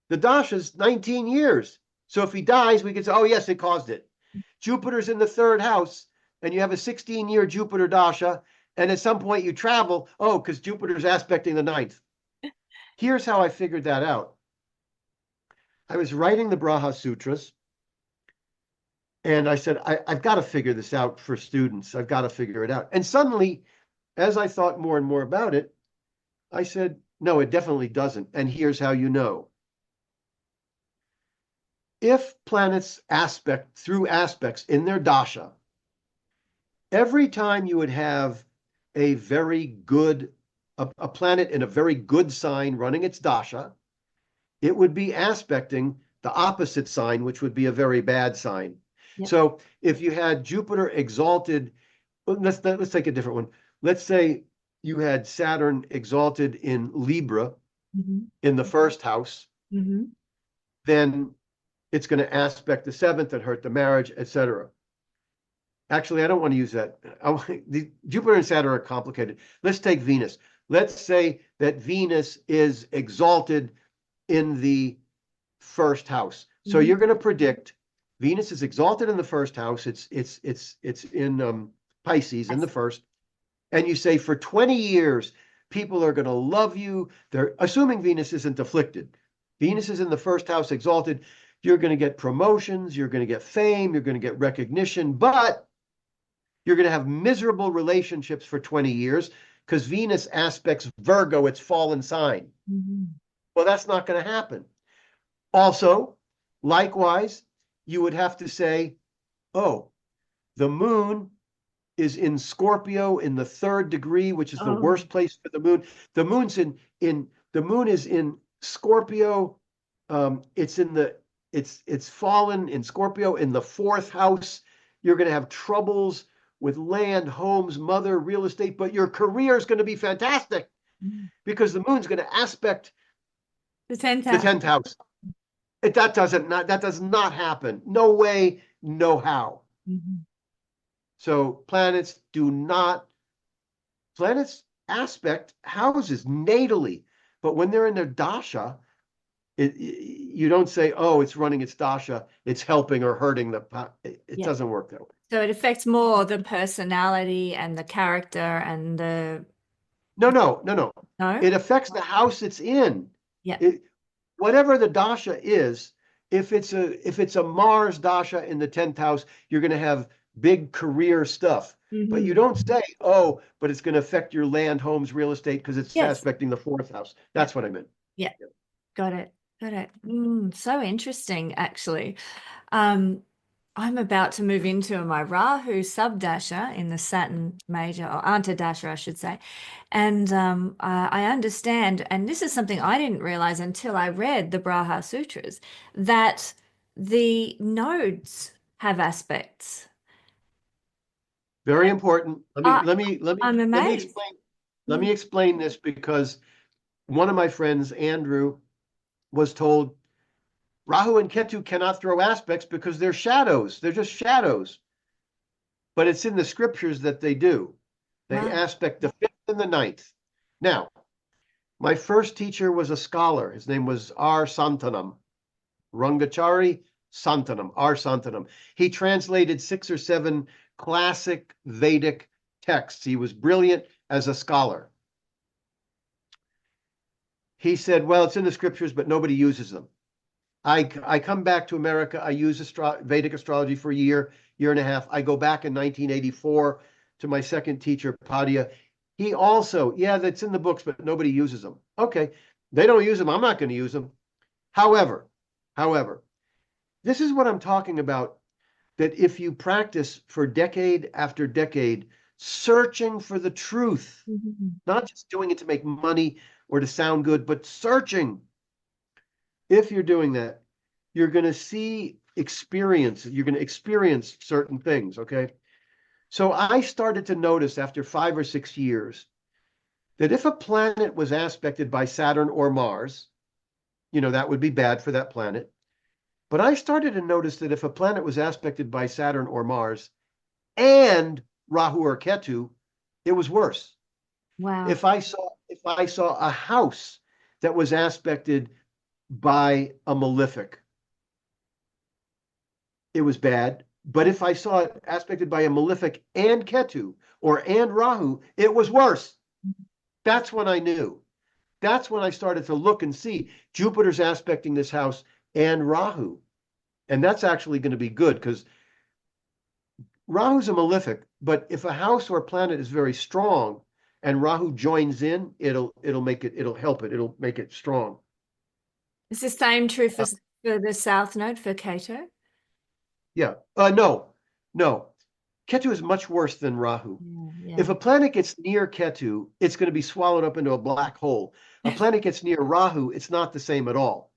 B: the dasha's 19 years. So if he dies, we can say, oh, yes, it caused it. Jupiter's in the third house, and you have a 16-year Jupiter Dasha, and at some point you travel, oh, because Jupiter's aspecting the ninth. Here's how I figured that out. I was writing the Braha Sutras, and I said, I've got to figure this out for students. I've got to figure it out. And suddenly, as I thought more and more about it, I said, no, it definitely doesn't. And here's how you know. If planets aspect through aspects in their dasha, every time you would have a very good, a planet in a very good sign running its dasha, it would be aspecting the opposite sign, which would be a very bad sign.
A: Yep.
B: So if you had Jupiter exalted, let's take a different one. Let's say you had Saturn exalted in Libra in the first house, then it's going to aspect the seventh and hurt the marriage, etc. Actually, I don't want to use that. Jupiter and Saturn are complicated. Let's take Venus. Let's say that Venus is exalted in the first house. So you're going to predict Venus is exalted in the first house. It's in Pisces in the first. And you say for 20 years, people are going to love you. They're assuming Venus isn't afflicted. Venus is in the first house exalted. You're going to get promotions. You're going to get fame. You're going to get recognition. But you're going to have miserable relationships for 20 years because Venus aspects Virgo, its fallen sign. Well, that's not going to happen. Also, likewise, you would have to say, oh, the moon is in Scorpio in the third degree, which is the worst place for the moon. The moon's the moon is in Scorpio. It's fallen in Scorpio in the fourth house. You're going to have troubles with land, homes, mother, real estate, but your career is going to be fantastic because the moon's going to aspect
A: the 10th house.
B: The 10th house. That does not happen. No way, no how. So planets aspect houses natally, but when they're in their dasha, you don't say, oh, it's running its dasha, it's helping or hurting it doesn't work that way.
A: So it affects more the personality and the character and the...
B: No.
A: No?
B: It affects the house it's in.
A: Yeah.
B: Whatever the dasha is, if it's a Mars dasha in the 10th house, you're going to have big career stuff. But you don't say, oh, but it's going to affect your land, homes, real estate because it's aspecting the fourth house. That's what I meant.
A: Yeah. Got it. So interesting, actually. I'm about to move into my Rahu sub-dasha in the Saturn major, or Antardasha, I should say. And I understand, and this is something I didn't realize until I read the Braha Sutras, that the nodes have aspects.
B: Very important. Let me explain this because one of my friends, Andrew, was told Rahu and Ketu cannot throw aspects because they're shadows. They're just shadows. But it's in the scriptures that they do. They aspect the 5th and the 9th. Now, my first teacher was a scholar. His name was R. Santanam. Rangachari Santanam, R. Santanam. He translated 6 or 7 classic Vedic texts. He was brilliant as a scholar. He said, well, it's in the scriptures, but nobody uses them. I come back to America. I use Vedic astrology for a year and a half. I go back in 1984 to my second teacher, Padya. He also, that's in the books, but nobody uses them. Okay, they don't use them. I'm not going to use them. However, this is what I'm talking about, that if you practice for decade after decade, searching for the truth, not just doing it to make money or to sound good, but searching. If you're doing that, you're going to experience certain things, okay? So I started to notice after 5 or 6 years that if a planet was aspected by Saturn or Mars, that would be bad for that planet. But I started to notice that if a planet was aspected by Saturn or Mars and Rahu or Ketu, it was worse.
A: Wow.
B: If I saw a house that was aspected by a malefic, it was bad. But if I saw it aspected by a malefic and Ketu or and Rahu, it was worse. That's when I knew. That's when I started to look and see Jupiter's aspecting this house and Rahu. And that's actually going to be good because Rahu's a malefic, but if a house or planet is very strong and Rahu joins in, it'll help it. It'll make it strong.
A: Is the same true
B: Uh,
A: for the South Node for Cato?
B: yeah. No. Ketu is much worse than Rahu.
A: Yeah.
B: If a planet gets near Ketu, it's going to be swallowed up into a black hole. A planet gets near Rahu, it's not the same at all.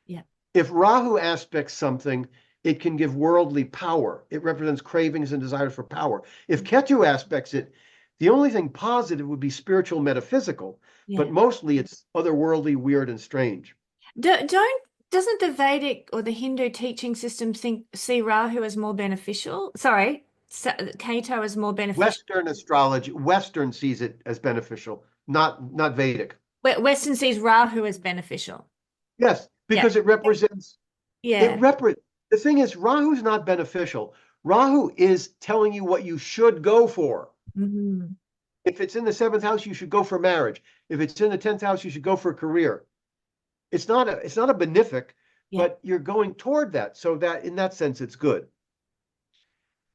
A: Yeah.
B: If Rahu aspects something, it can give worldly power. It represents cravings and desires for power. If Ketu aspects it, the only thing positive would be spiritual metaphysical, but
A: Yeah.
B: mostly it's otherworldly, weird, and strange.
A: Doesn't the Vedic or the Hindu teaching system see Rahu as more beneficial? Sorry, Cato as more beneficial.
B: Western astrology, Western sees it as beneficial, not Vedic.
A: Western sees Rahu as beneficial.
B: Yes,
A: Yeah.
B: because it represents
A: Yeah.
B: the thing is Rahu's not beneficial. Rahu is telling you what you should go for.
A: Hmm.
B: If it's in the seventh house, you should go for marriage. If it's in the 10th house, you should go for career. It's not a benefic,
A: Yeah.
B: but you're going toward that. So that in that sense, it's good.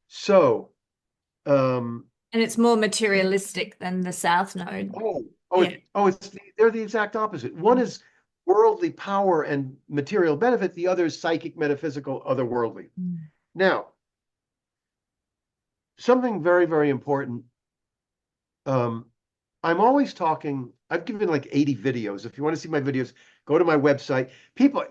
B: So, um,
A: And it's more materialistic than the South Node.
B: oh, oh,
A: Yeah.
B: they're the exact opposite. One is worldly power and material benefit. The other is psychic, metaphysical, otherworldly.
A: Mm.
B: Now, something very, very important. Um, I'm always talking. I've given like 80 videos. If you want to see my videos, go to my website. People,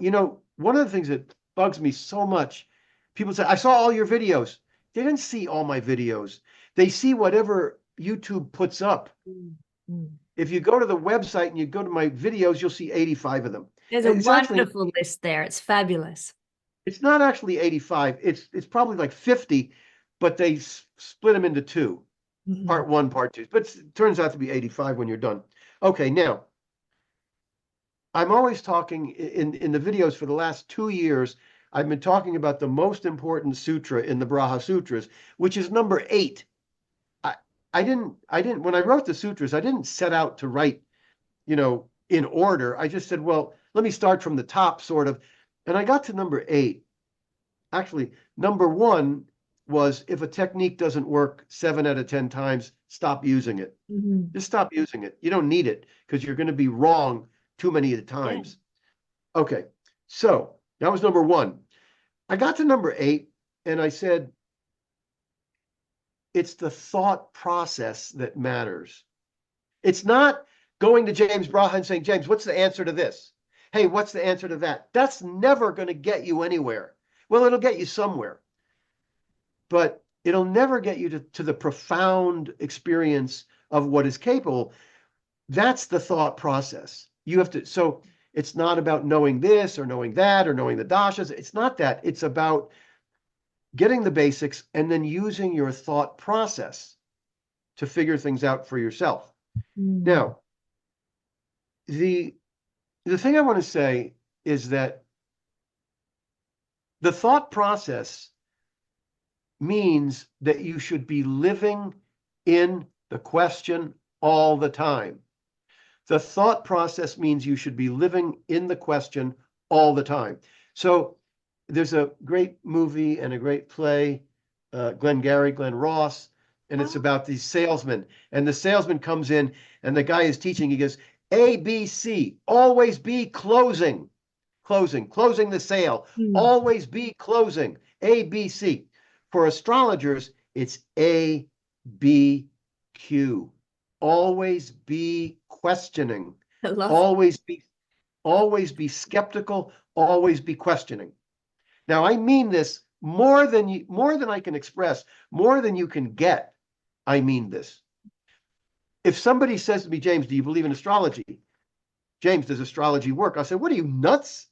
B: one of the things that bugs me so much, people say, I saw all your videos. They didn't see all my videos. They see whatever YouTube puts up.
A: Mm. Mm.
B: If you go to the website and you go to my videos, you'll see 85 of them.
A: There's a
B: It's actually,
A: wonderful list there. It's fabulous.
B: it's not actually 85. It's probably like 50, but they split them into two.
A: Mhm.
B: Part one, part two. But it turns out to be 85 when you're done. Okay, now I'm always talking in the videos for the last 2 years. I've been talking about the most important sutra in the Braha Sutras, which is number 8. I, I didn't when I wrote the sutras, I didn't set out to write, in order. I just said, well, let me start from the top, sort of. And I got to number 8. Actually, number 1 was if a technique doesn't work 7 out of 10 times, stop using it.
A: Mhm.
B: Just stop using it. You don't need it because you're going to be wrong too many
A: Yeah.
B: times. Okay, so that was number 1. I got to number 8 and I said, it's the thought process that matters. It's not going to James Braha and saying, James, what's the answer to this? Hey, what's the answer to that? That's never going to get you anywhere. Well, it'll get you somewhere, but it'll never get you to the profound experience of what is capable. That's the thought process. You have to, so it's not about knowing this or knowing that or knowing the dashas. It's not that. It's about getting the basics and then using your thought process to figure things out for yourself.
A: Mm.
B: Now, the thing I want to say is that the thought process means that you should be living in the question all the time. The thought process means you should be living in the question all the time. So there's a great movie and a great play, Glenn Ross, and it's
A: Oh.
B: about these salesmen. And the salesman comes in and the guy is teaching. He goes, A, B, C, always be closing, closing the sale,
A: Mm.
B: always be closing, A, B, C. For astrologers, it's A, B, Q. Always be questioning.
A: I love
B: Always be skeptical, always be questioning. Now I mean this more than I can express, more than you can get. I mean this. If somebody says to me, James, do you believe in astrology? James, does astrology work? I'll say, what are you, nuts?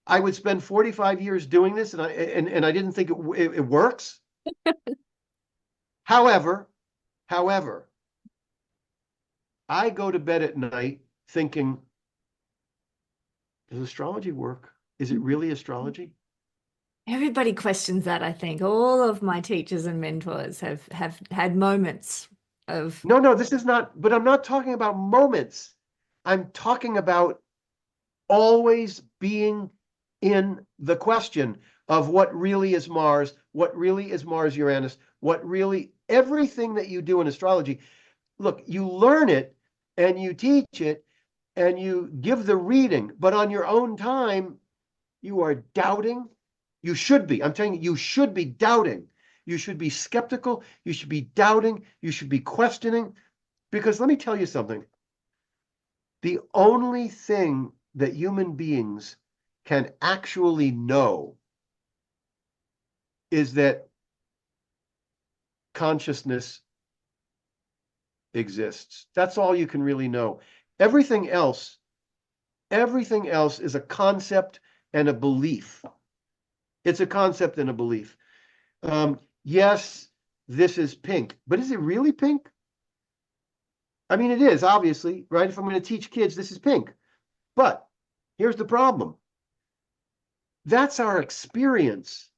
B: I would spend 45 years doing this and I didn't think it works. However, I go to bed at night thinking, does astrology work? Is it really astrology?
A: Everybody questions that, I think. All of my teachers and mentors have had moments of,
B: No, no, this is not, but I'm not talking about moments. I'm talking about always being in the question of what really is Mars, what really is Mars Uranus, what really, everything that you do in astrology. Look, you learn it and you teach it and you give the reading, but on your own time, you are doubting. You should be. I'm telling you, you should be doubting. You should be skeptical. You should be doubting. You should be questioning. Because let me tell you something. The only thing that human beings can actually know is that consciousness exists. That's all you can really know. Everything else, everything else is a concept and a belief. It's a concept and a belief. Yes, this is pink, but is it really pink? I mean, it is, obviously, right? If I'm going to teach kids, this is pink. But here's the problem. That's our experience.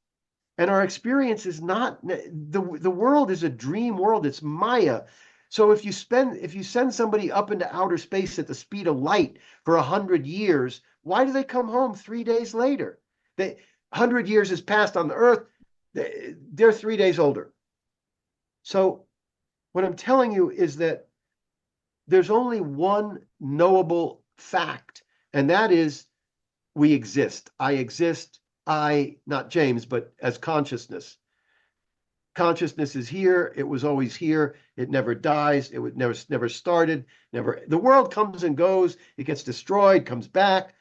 B: And our experience is not, the world is a dream world. It's Maya. So if you send somebody up into outer space at the speed of light for 100 years, why do they come home 3 days later? 100 years has passed on the Earth. They're 3 days older. So what I'm telling you is that there's only one knowable fact, and that is we exist. I exist. Not James, but as consciousness. Consciousness is here. It was always here. It never dies. It would never started. Never. The world comes and goes. It gets destroyed, comes back.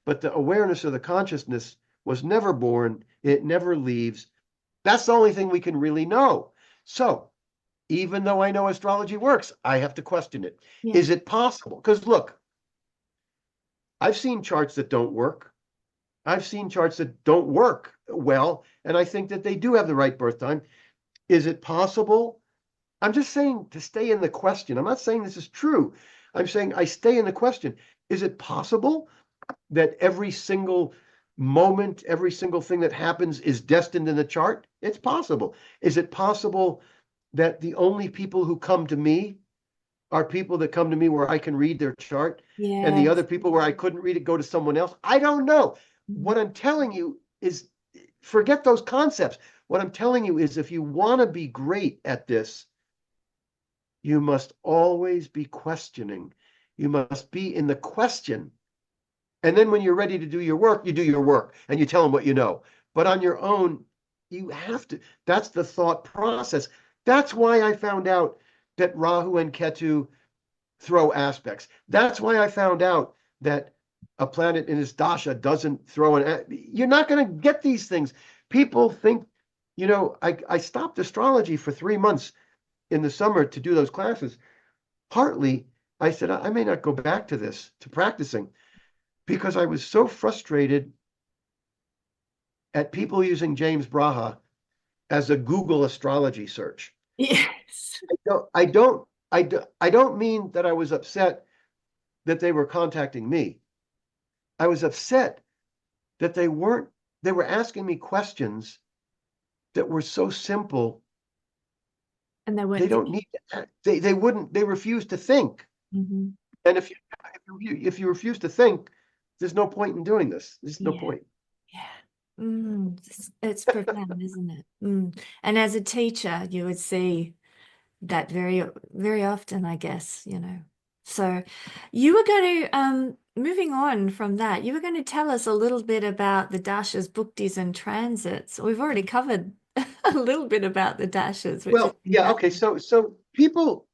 B: But the awareness of the consciousness was never born. It never leaves. That's the only thing we can really know. So even though I know astrology works, I have to question it.
A: yeah,
B: Is it possible? Because look, I've seen charts that don't work. I've seen charts that don't work well, and I think that they do have the right birth time. Is it possible? I'm just saying to stay in the question. I'm not saying this is true. I'm saying I stay in the question. Is it possible that every single moment, every single thing that happens is destined in the chart? It's possible. Is it possible that the only people who come to me are people that come to me where I can read their chart, and the
A: yes.
B: other people where I couldn't read it go to someone else? I don't know. What I'm telling you is forget those concepts. What I'm telling you is if you want to be great at this, you must always be questioning. You must be in the question. And then when you're ready to do your work, you do your work and you tell them what you know. But on your own, you have to. That's the thought process. That's why I found out that Rahu and Ketu throw aspects. That's why I found out that a planet in his Dasha doesn't throw an. You're not going to get these things. People think, I stopped astrology for 3 months in the summer to do those classes. Partly, I said, I may not go back to this, to practicing, because I was so frustrated at people using James Braha as a Google astrology search.
A: Yes.
B: I don't mean that I was upset that they were contacting me. I was upset that they were asking me questions that were so simple.
A: And they
B: They
A: weren't
B: don't
A: finished.
B: need to, they refuse to think.
A: Hmm.
B: And if you refuse to think, there's no point in doing this. There's no
A: Yeah,
B: point.
A: yeah. It's profound, isn't it? And as a teacher, you would see that very, very often, I guess, So you were going to, moving on from that, you were going to tell us a little bit about the Dashas, Bhuktis, and transits. We've already covered a little bit about the Dashas, which is
B: Well, yeah, okay.
A: fantastic.
B: So people,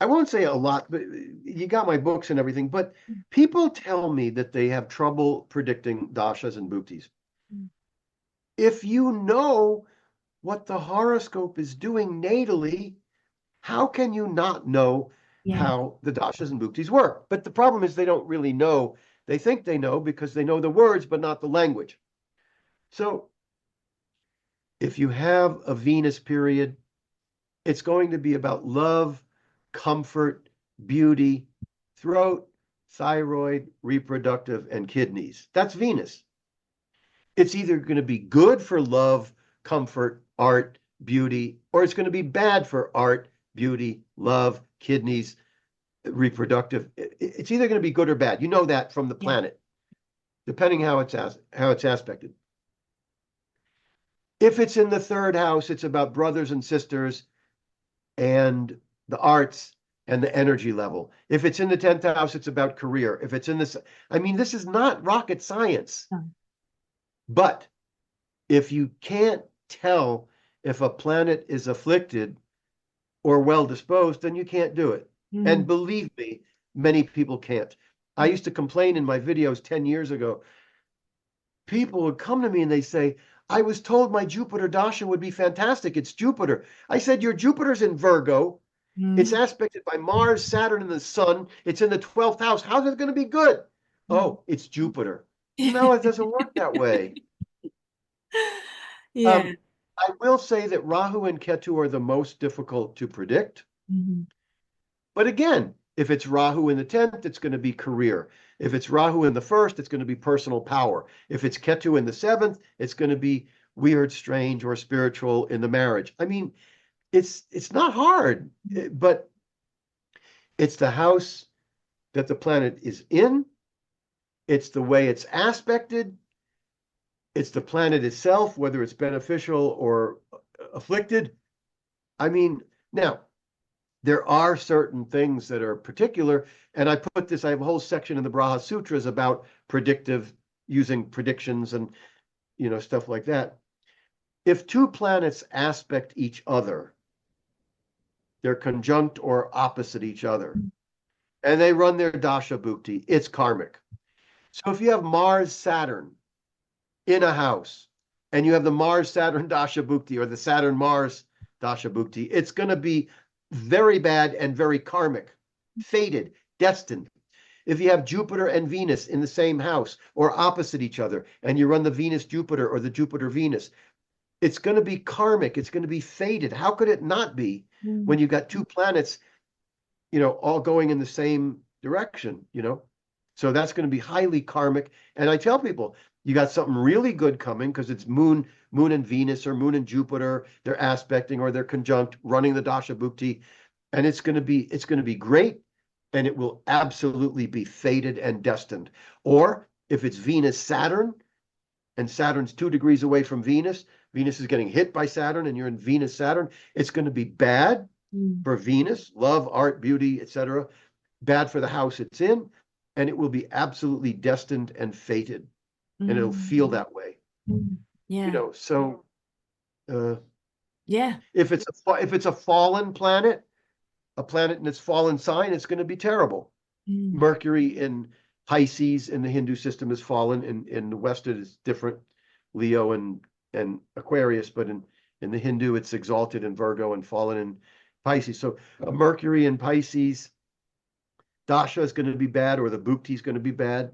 B: I won't say a lot, but you got my books and everything, but people tell me that they have trouble predicting dashas and bhuktis.
A: Mm.
B: If you know what the horoscope is doing natally, how can you not know
A: Yeah.
B: how the dashas and bhuktis work? But the problem is they don't really know. They think they know because they know the words, but not the language. So if you have a Venus period, it's going to be about love, comfort, beauty, throat, thyroid, reproductive, and kidneys. That's Venus. It's either going to be good for love, comfort, art, beauty, or it's going to be bad for art, beauty, love, kidneys, reproductive. It's either going to be good or bad. You know that from the
A: Yeah.
B: planet, depending how it's aspected. If it's in the third house, it's about brothers and sisters and the arts and the energy level. If it's in the 10th house, it's about career. If it's in this, I mean, this is not rocket science.
A: Oh.
B: But if you can't tell if a planet is afflicted or well disposed, then you can't do it. And
A: Mm.
B: believe me, many people can't. I used to complain in my videos 10 years ago. People would come to me and they say, I was told my Jupiter Dasha would be fantastic. It's Jupiter. I said, your Jupiter's in Virgo. It's
A: Mm.
B: aspected by Mars, Saturn, and the Sun. It's in the 12th house. How's it going to be good?
A: Mm.
B: Oh, it's Jupiter. No, it doesn't work that way.
A: Yeah.
B: Um, I will say that Rahu and Ketu are the most difficult to predict.
A: Mhm.
B: But again, if it's Rahu in the 10th, it's going to be career. If it's Rahu in the first, it's going to be personal power. If it's Ketu in the 7th, it's going to be weird, strange, or spiritual in the marriage. I mean, it's not hard, but it's the house that the planet is in. It's the way it's aspected. It's the planet itself, whether it's beneficial or afflicted. I mean, now there are certain things that are particular, and I have a whole section in the Braha Sutras about predictive, using predictions and stuff like that. If two planets aspect each other, they're conjunct or opposite each other, and they run their dasha bhukti, it's karmic. So if you have Mars Saturn in a house, and you have the Mars Saturn dasha bhukti or the Saturn Mars dasha bhukti, it's going to be very bad and very karmic, fated, destined. If you have Jupiter and Venus in the same house or opposite each other, and you run the Venus Jupiter or the Jupiter Venus, it's going to be karmic. It's going to be fated. How could it not be
A: Mm.
B: when you got two planets, all going in the same direction? So that's going to be highly karmic. And I tell people, you got something really good coming because it's Moon and Venus or Moon and Jupiter. They're aspecting or they're conjunct, running the Dasha Bhukti, and it's going to be great, and it will absolutely be fated and destined. Or if it's Venus Saturn, and Saturn's 2 degrees away from Venus, Venus is getting hit by Saturn, and you're in Venus Saturn, it's going to be bad
A: Mm.
B: for Venus, love, art, beauty, etc. Bad for the house it's in, and it will be absolutely destined and fated, and it'll feel
A: Mm.
B: that way.
A: Mm. Yeah.
B: So uh,
A: Yeah.
B: if it's a fallen planet, a planet in its fallen sign, it's going to be terrible.
A: Mm.
B: Mercury in Pisces in the Hindu system is fallen. In the West, it is different, Leo and Aquarius, but in the Hindu, it's exalted in Virgo and fallen in Pisces. So Mercury in Pisces, Dasha is going to be bad, or the Bhukti is going to be bad.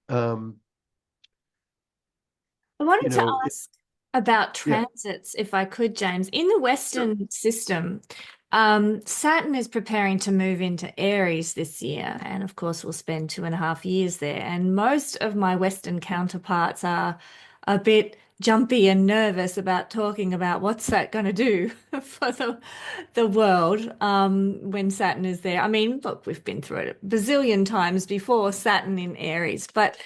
B: Um,
A: I
B: you
A: wanted to
B: know, it,
A: ask about
B: yeah,
A: transits, if I could, James. In the
B: sure.
A: Western system, Saturn is preparing to move into Aries this year, and of course, we'll spend 2.5 years there. And most of my Western counterparts are a bit jumpy and nervous about talking about what's that going to do for the world when Saturn is there. I mean, look, we've been through it a bazillion times before, Saturn in Aries, but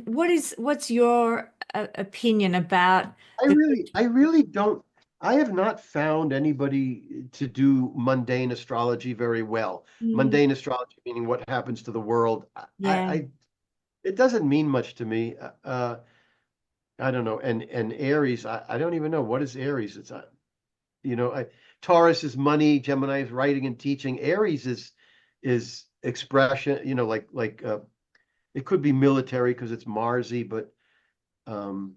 A: what's your opinion about the
B: I really don't. I have not found anybody to do mundane astrology very well.
A: Mm.
B: Mundane astrology meaning what happens to the world.
A: Yeah.
B: It doesn't mean much to me. I don't know. And Aries, I don't even know what is Aries. It's Taurus is money, Gemini is writing and teaching. Aries is expression. It could be military because it's Marsy, but um,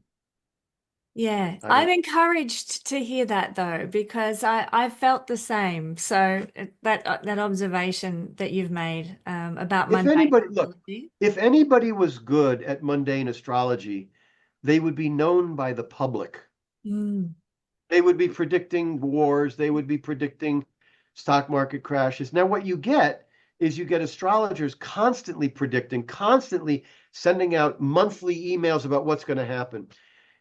A: Yeah,
B: I
A: I'm
B: don't.
A: encouraged to hear that though, because I felt the same. So that observation that you've made about
B: If
A: mundane
B: anybody, look,
A: astrology.
B: if anybody was good at mundane astrology, they would be known by the public.
A: Mm.
B: They would be predicting wars. They would be predicting stock market crashes. Now, what you get is you get astrologers constantly predicting, constantly sending out monthly emails about what's going to happen.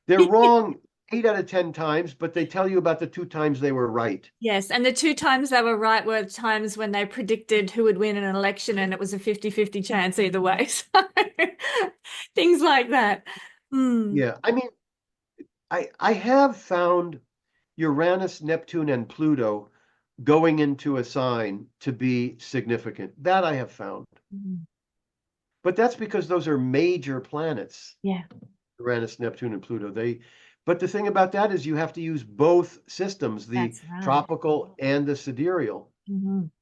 B: They're wrong 8 out of 10 times, but they tell you about the 2 times they were right.
A: Yes, and the 2 times they were right were times when they predicted who would win an election and it was a 50-50 chance either way. So things like that. Hmm.
B: Yeah, I mean, I have found Uranus, Neptune, and Pluto going into a sign to be significant. That I have found.
A: Mm.
B: But that's because those are major planets,
A: Yeah,
B: Uranus, Neptune, and Pluto. But the thing about that is you have to use both systems, the
A: that's right.
B: tropical and the sidereal.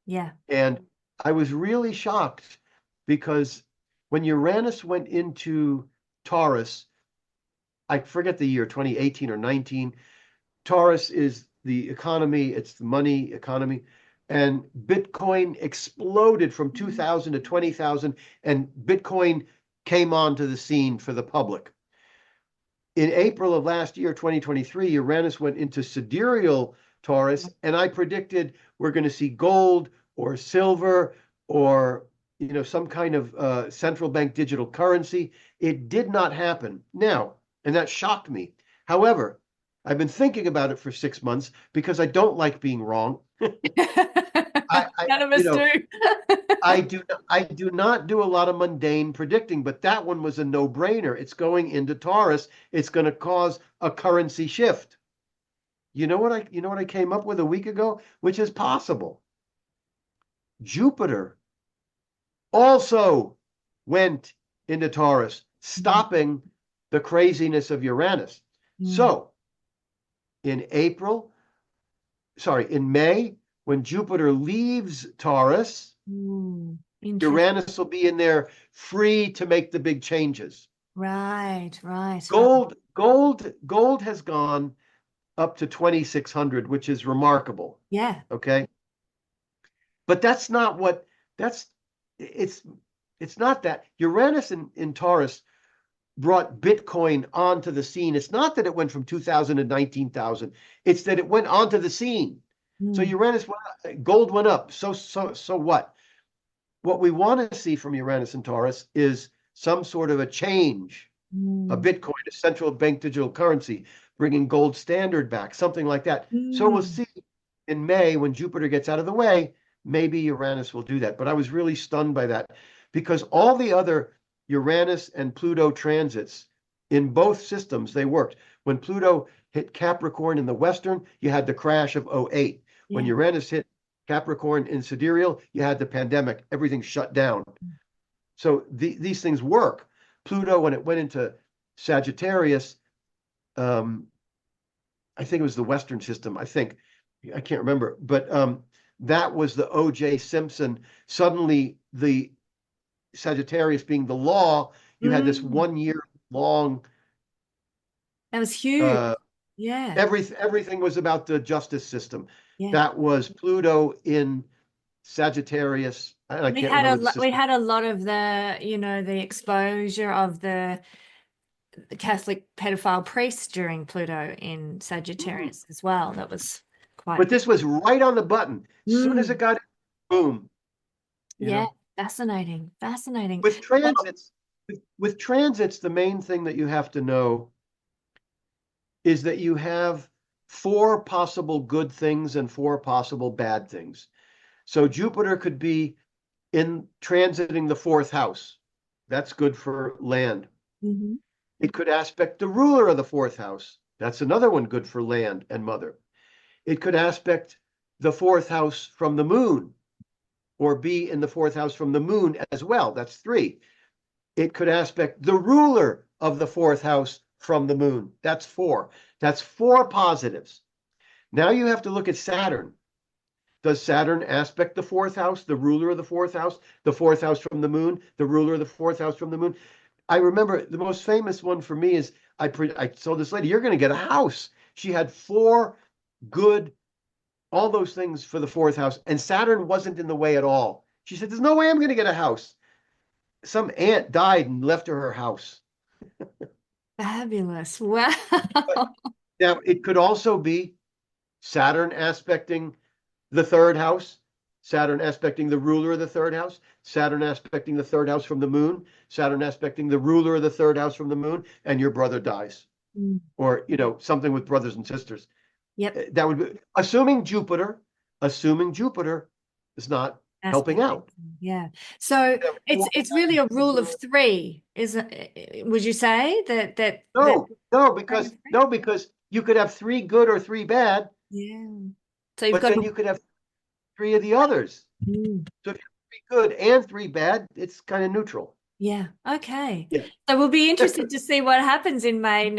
A: Yeah.
B: And I was really shocked because when Uranus went into Taurus, I forget the year, 2018 or 19, Taurus is the economy, it's the money economy. And Bitcoin exploded from 2,000 to 20,000, and Bitcoin came onto the scene for the public. In April of last year, 2023, Uranus went into sidereal Taurus, and I predicted we're going to see gold or silver or some kind of central bank digital currency. It did not happen. Now, and that shocked me. However, I've been thinking about it for 6 months because I don't like being wrong. I
A: None of
B: you
A: us
B: know,
A: do.
B: I do not do a lot of mundane predicting, but that one was a no-brainer. It's going into Taurus. It's going to cause a currency shift. You know what I came up with a week ago, which is possible. Jupiter also went into Taurus, stopping the craziness of Uranus.
A: Mm.
B: So in May, when Jupiter leaves Taurus,
A: Interesting.
B: Uranus will be in there free to make the big changes.
A: Right, right, right.
B: Gold has gone up to 2,600, which is remarkable.
A: Yeah.
B: Okay. But that's it's not that. Uranus in Taurus brought Bitcoin onto the scene. It's not that it went from 2,000 to 19,000. It's that it went onto the scene. So
A: Mm.
B: gold went up. So what? What we want to see from Uranus and Taurus is some sort of a change, a
A: Mm.
B: Bitcoin, a central bank digital currency, bringing gold standard back, something like that. So we'll
A: Mm.
B: see in May when Jupiter gets out of the way, maybe Uranus will do that. But I was really stunned by that because all the other Uranus and Pluto transits in both systems, they worked. When Pluto hit Capricorn in the Western, you had the crash of '08. When
A: Yeah.
B: Uranus hit Capricorn in sidereal, you had the pandemic, everything shut down. So these things work. Pluto, when it went into Sagittarius, I think it was the Western system. I can't remember, but that was the O.J. Simpson. Suddenly, the Sagittarius being the law, you had this
A: Mm.
B: 1 year long.
A: That was huge.
B: Uh,
A: Yeah.
B: everything was about the justice system.
A: Yeah.
B: That was Pluto in Sagittarius. I can't remember the
A: We
B: system.
A: had a lot of the exposure of the Catholic pedophile priests during Pluto in Sagittarius as well. That was quite
B: But this was right on the button. As soon as it
A: mm.
B: got, boom, you
A: Yeah,
B: know.
A: fascinating, fascinating.
B: With
A: Well,
B: transits, with transits, the main thing that you have to know is that you have 4 possible good things and 4 possible bad things. So Jupiter could be in transiting the 4th house. That's good for land.
A: mhm.
B: It could aspect the ruler of the 4th house. That's another one good for land and mother. It could aspect the 4th house from the moon or be in the 4th house from the moon as well. That's 3. It could aspect the ruler of the 4th house from the moon. That's 4. That's 4 positives. Now you have to look at Saturn. Does Saturn aspect the 4th house, the ruler of the 4th house, the 4th house from the moon, the ruler of the 4th house from the moon? I remember the most famous one for me is I told this lady, you're going to get a house. She had 4 good, all those things for the 4th house, and Saturn wasn't in the way at all. She said, there's no way I'm going to get a house. Some aunt died and left her her house.
A: Fabulous. Wow.
B: But now it could also be Saturn aspecting the 3rd house. Saturn aspecting the ruler of the third house, Saturn aspecting the third house from the moon, Saturn aspecting the ruler of the third house from the moon, and your brother dies.
A: Mm.
B: Or, something with brothers and sisters.
A: Yep.
B: That would be assuming Jupiter is not helping
A: Aspect.
B: out.
A: Yeah. So it's really a rule of three, isn't would you say that
B: No, because you could have three good or three bad,
A: yeah. So you've
B: but
A: got
B: then you could have three of the others.
A: mm,
B: So if you have three good and three bad, it's kind of neutral.
A: yeah. Okay.
B: Yeah.
A: So we'll be interested to see what happens in May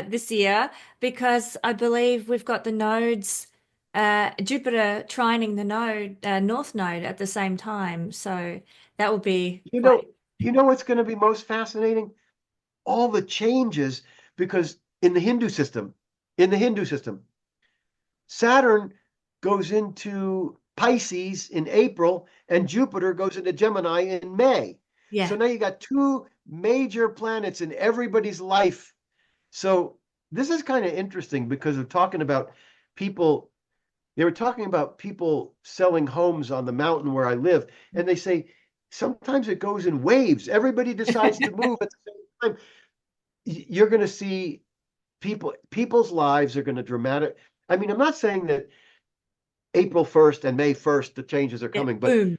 A: this year because I believe we've got the nodes Jupiter trining the node North Node at the same time. So that will be
B: You
A: quite
B: know, you know what's going to be most fascinating? All the changes, because in the Hindu system, Saturn goes into Pisces in April and Jupiter goes into Gemini in May. So
A: yeah.
B: now you got two major planets in everybody's life. So this is kind of interesting because of talking about people. They were talking about people selling homes on the mountain where I live, and they say sometimes it goes in waves. Everybody decides to move at the same time. You're going to see people's lives are going to dramatic. I mean, I'm not saying that April 1st and May 1st the changes are
A: Yeah.
B: coming, but
A: Boom.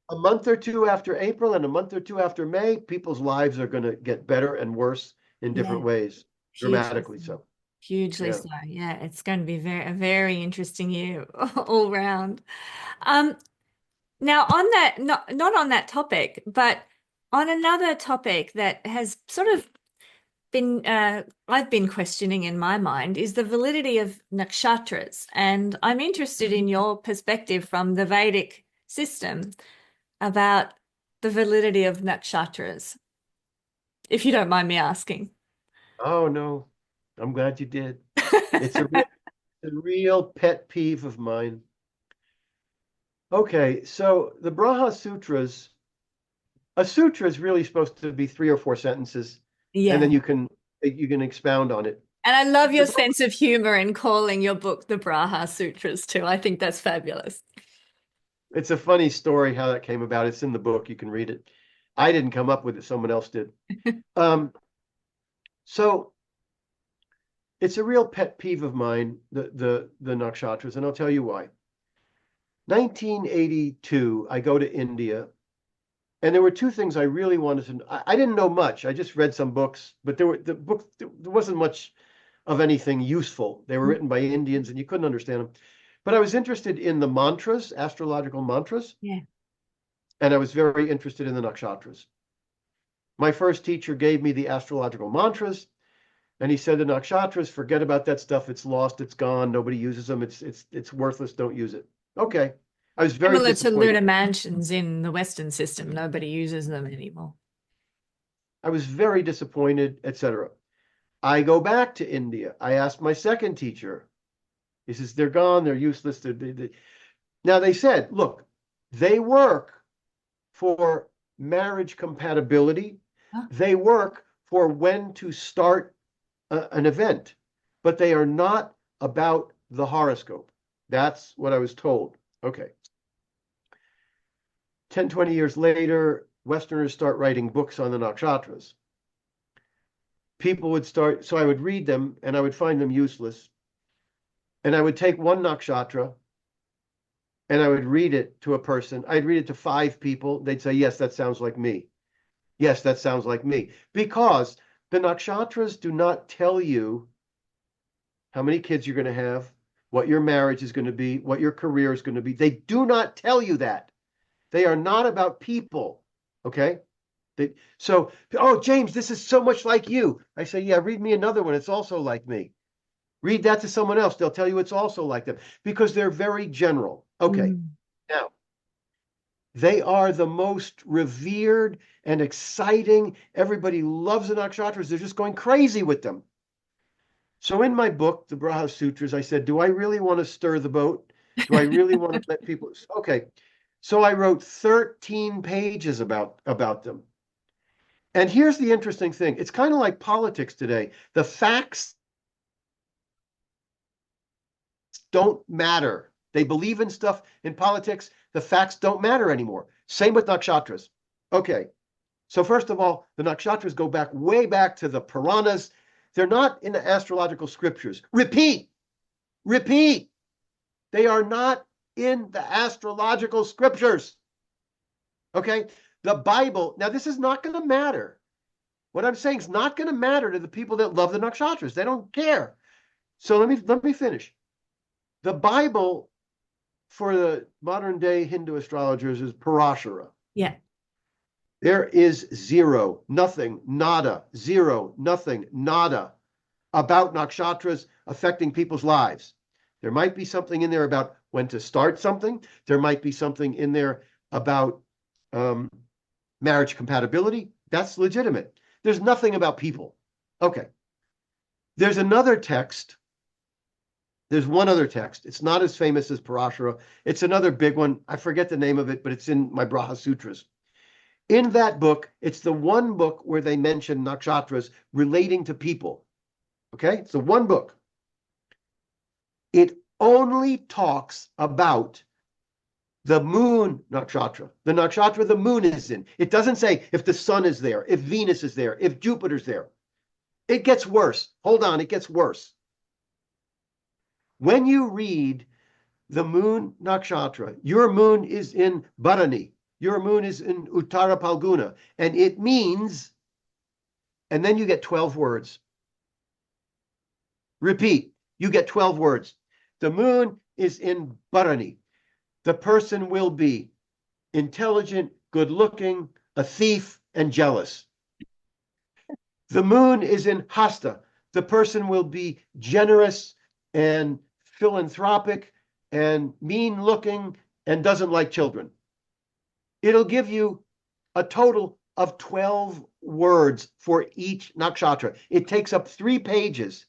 B: a month or two after April and a month or two after May, people's lives are going to get better and worse in
A: Yeah.
B: different ways,
A: Hugely
B: dramatically
A: so.
B: so.
A: Hugely
B: Yeah.
A: so. Yeah, it's going to be a very interesting year all round. Um, Now on that, not on that topic, but on another topic that has sort of been I've been questioning in my mind is the validity of nakshatras, and I'm interested in your perspective from the Vedic system about the validity of nakshatras, if you don't mind me asking.
B: Oh no, I'm glad you did. It's a real pet peeve of mine. Okay, so the Braha Sutras, a sutra is really supposed to be three or four sentences, and
A: Yeah.
B: then you can expound on it.
A: And I love
B: The
A: your sense of humor in calling your book the Braha Sutras too. I think that's fabulous.
B: It's a funny story how that came about. It's in the book. You can read it. I didn't come up with it. Someone else did. Um, so it's a real pet peeve of mine, the nakshatras, and I'll tell you why. 1982, I go to India, and there were two things I really wanted to know. I didn't know much. I just read some books, but there wasn't much of anything useful. They were written by Indians, and you couldn't understand them. But I was interested in the mantras, astrological mantras,
A: Yeah.
B: and I was very interested in the nakshatras. My first teacher gave me the astrological mantras, and he said the nakshatras, forget about that stuff. It's lost. It's gone. Nobody uses them. It's worthless. Don't use it. Okay. I was very
A: Similar to
B: disappointed.
A: lunar mansions in the Western system, nobody uses them anymore.
B: I was very disappointed, etc. I go back to India. I asked my second teacher. He says they're gone. They're useless. Now they said, look, they work for marriage compatibility.
A: Huh?
B: They work for when to start an event, but they are not about the horoscope. That's what I was told. Okay. 10, 20 years later, Westerners start writing books on the nakshatras. People would start, so I would read them and I would find them useless. And I would take one nakshatra and I would read it to a person. I'd read it to five people. They'd say, yes, that sounds like me. Yes, that sounds like me. Because the nakshatras do not tell you how many kids you're going to have, what your marriage is going to be, what your career is going to be. They do not tell you that. They are not about people. Okay? So, oh, James, this is so much like you. I say, yeah, read me another one. It's also like me. Read that to someone else. They'll tell you it's also like them because they're very general. Okay.
A: Mm.
B: Now, they are the most revered and exciting. Everybody loves the nakshatras. They're just going crazy with them. So in my book, the Braha Sutras, I said, do I really want to stir the boat? Do I really want to let people? Okay. So I wrote 13 pages about them. And here's the interesting thing. It's kind of like politics today. The facts don't matter. They believe in stuff in politics. The facts don't matter anymore. Same with nakshatras. Okay. So first of all, the nakshatras go back way back to the Puranas. They're not in the astrological scriptures. Repeat. They are not in the astrological scriptures. Okay? The Bible, now this is not going to matter. What I'm saying is not going to matter to the people that love the nakshatras. They don't care. So let me finish. The Bible for the modern day Hindu astrologers is Parashara.
A: Yeah.
B: There is zero, nothing, nada, zero, nothing, nada about nakshatras affecting people's lives. There might be something in there about when to start something. There might be something in there about marriage compatibility. That's legitimate. There's nothing about people. Okay. There's another text. There's one other text. It's not as famous as Parashara. It's another big one. I forget the name of it, but it's in my Braha Sutras. In that book, it's the one book where they mention nakshatras relating to people. Okay? It's the one book. It only talks about the moon nakshatra, the nakshatra the moon is in. It doesn't say if the sun is there, if Venus is there, if Jupiter's there. It gets worse. Hold on, it gets worse. When you read the moon nakshatra, your moon is in Bharani, your moon is in Uttara Palguna, and it means, and then you get 12 words. Repeat, you get 12 words. The moon is in Bharani. The person will be intelligent, good-looking, a thief, and jealous. The moon is in Hasta. The person will be generous and philanthropic and mean-looking and doesn't like children. It'll give you a total of 12 words for each nakshatra. It takes up 3 pages.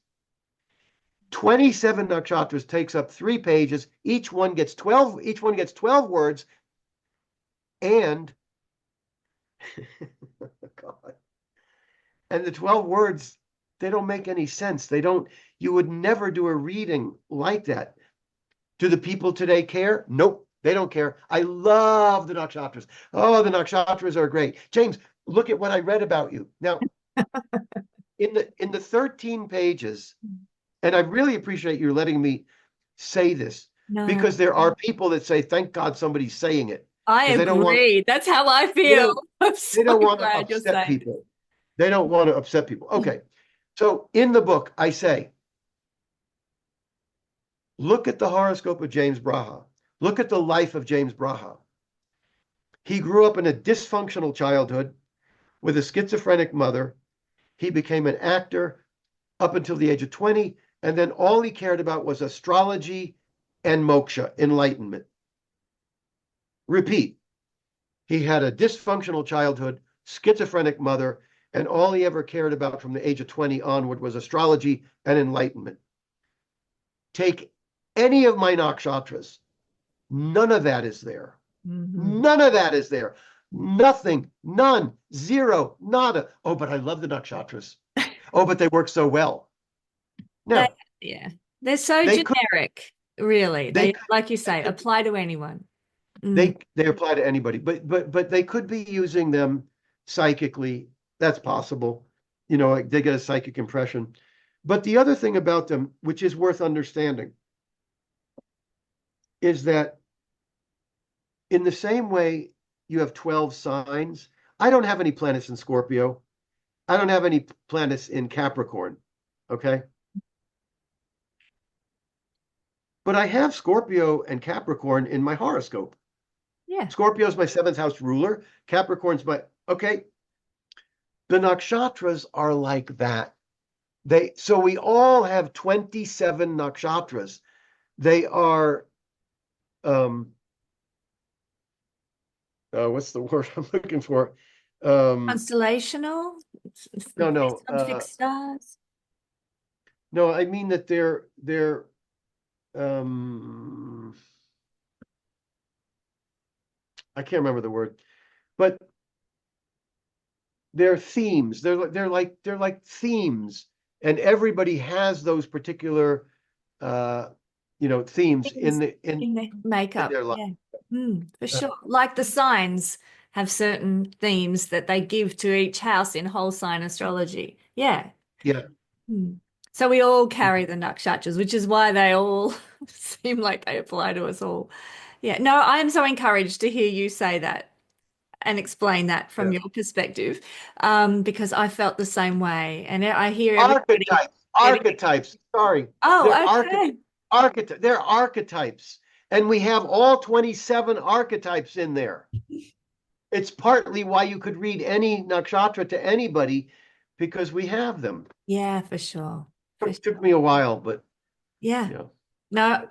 B: 27 nakshatras takes up 3 pages. Each one gets 12 words. And God. And the 12 words, they don't make any sense. You would never do a reading like that. Do the people today care? Nope, they don't care. I love the nakshatras. Oh, the nakshatras are great. James, look at what I read about you. Now, in the 13 pages, and I really appreciate you letting me say this, because there are people that say, thank God somebody's saying it.
A: I agree. That's how I feel. I'm
B: They don't want to
A: glad you're
B: upset
A: saying
B: people. They don't want to upset people. Okay. So in the book, I say, look at the horoscope of James Braha. Look at the life of James Braha. He grew up in a dysfunctional childhood with a schizophrenic mother. He became an actor up until the age of 20, and then all he cared about was astrology and moksha, enlightenment. Repeat. He had a dysfunctional childhood, schizophrenic mother, and all he ever cared about from the age of 20 onward was astrology and enlightenment. Take any of my nakshatras. None of that is there. None of that is there. Nothing, none, zero, nada. Oh, but I love the nakshatras. Oh, but they work so well. Now,
A: they're so generic, really. They, like you say, apply to anyone.
B: They apply to anybody, but they could be using them psychically. That's possible. You know, they get a psychic impression. But the other thing about them, which is worth understanding, is that in the same way you have 12 signs, I don't have any planets in Scorpio. I don't have any planets in Capricorn. Okay. But I have Scorpio and Capricorn in my horoscope.
A: Yeah.
B: Scorpio's my 7th house ruler. Capricorn's okay. The nakshatras are like that. So we all have 27 nakshatras. They are, what's the word I'm looking for?
A: Constellational?
B: No.
A: Fixed stars?
B: No, I mean that they're I can't remember the word, but they're themes. They're like themes, and everybody has those particular themes
A: Things in the
B: in
A: makeup.
B: their life.
A: Yeah. For
B: Uh,
A: sure. Like the signs have certain themes that they give to each house in whole sign astrology. Yeah.
B: yeah.
A: Hmm. So we all carry the nakshatras, which is why they all seem like they apply to us all. Yeah. No, I am so encouraged to hear you say that and explain that from
B: Yeah.
A: your perspective, because I felt the same way. And I hear everybody
B: Archetypes,
A: getting,
B: archetypes. Sorry, they're
A: oh, okay.
B: they're archetypes, and we have all 27 archetypes in there. It's partly why you could read any nakshatra to anybody because we have them.
A: Yeah, for sure. For
B: Took
A: sure.
B: me a while, but
A: Yeah.
B: you know.
A: No,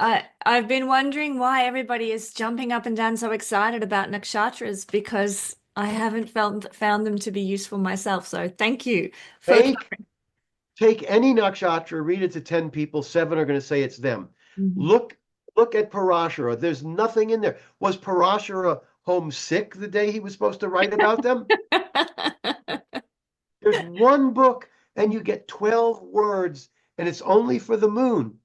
A: I've been wondering why everybody is jumping up and down so excited about nakshatras because I haven't found them to be useful myself. So thank you for
B: Take take any nakshatra, read it to 10 people, 7 are going to say it's them.
A: Mhm.
B: Look at Parashara. There's nothing in there. Was Parashara homesick the day he was supposed to write about them? There's one book and you get 12 words and it's only for the moon,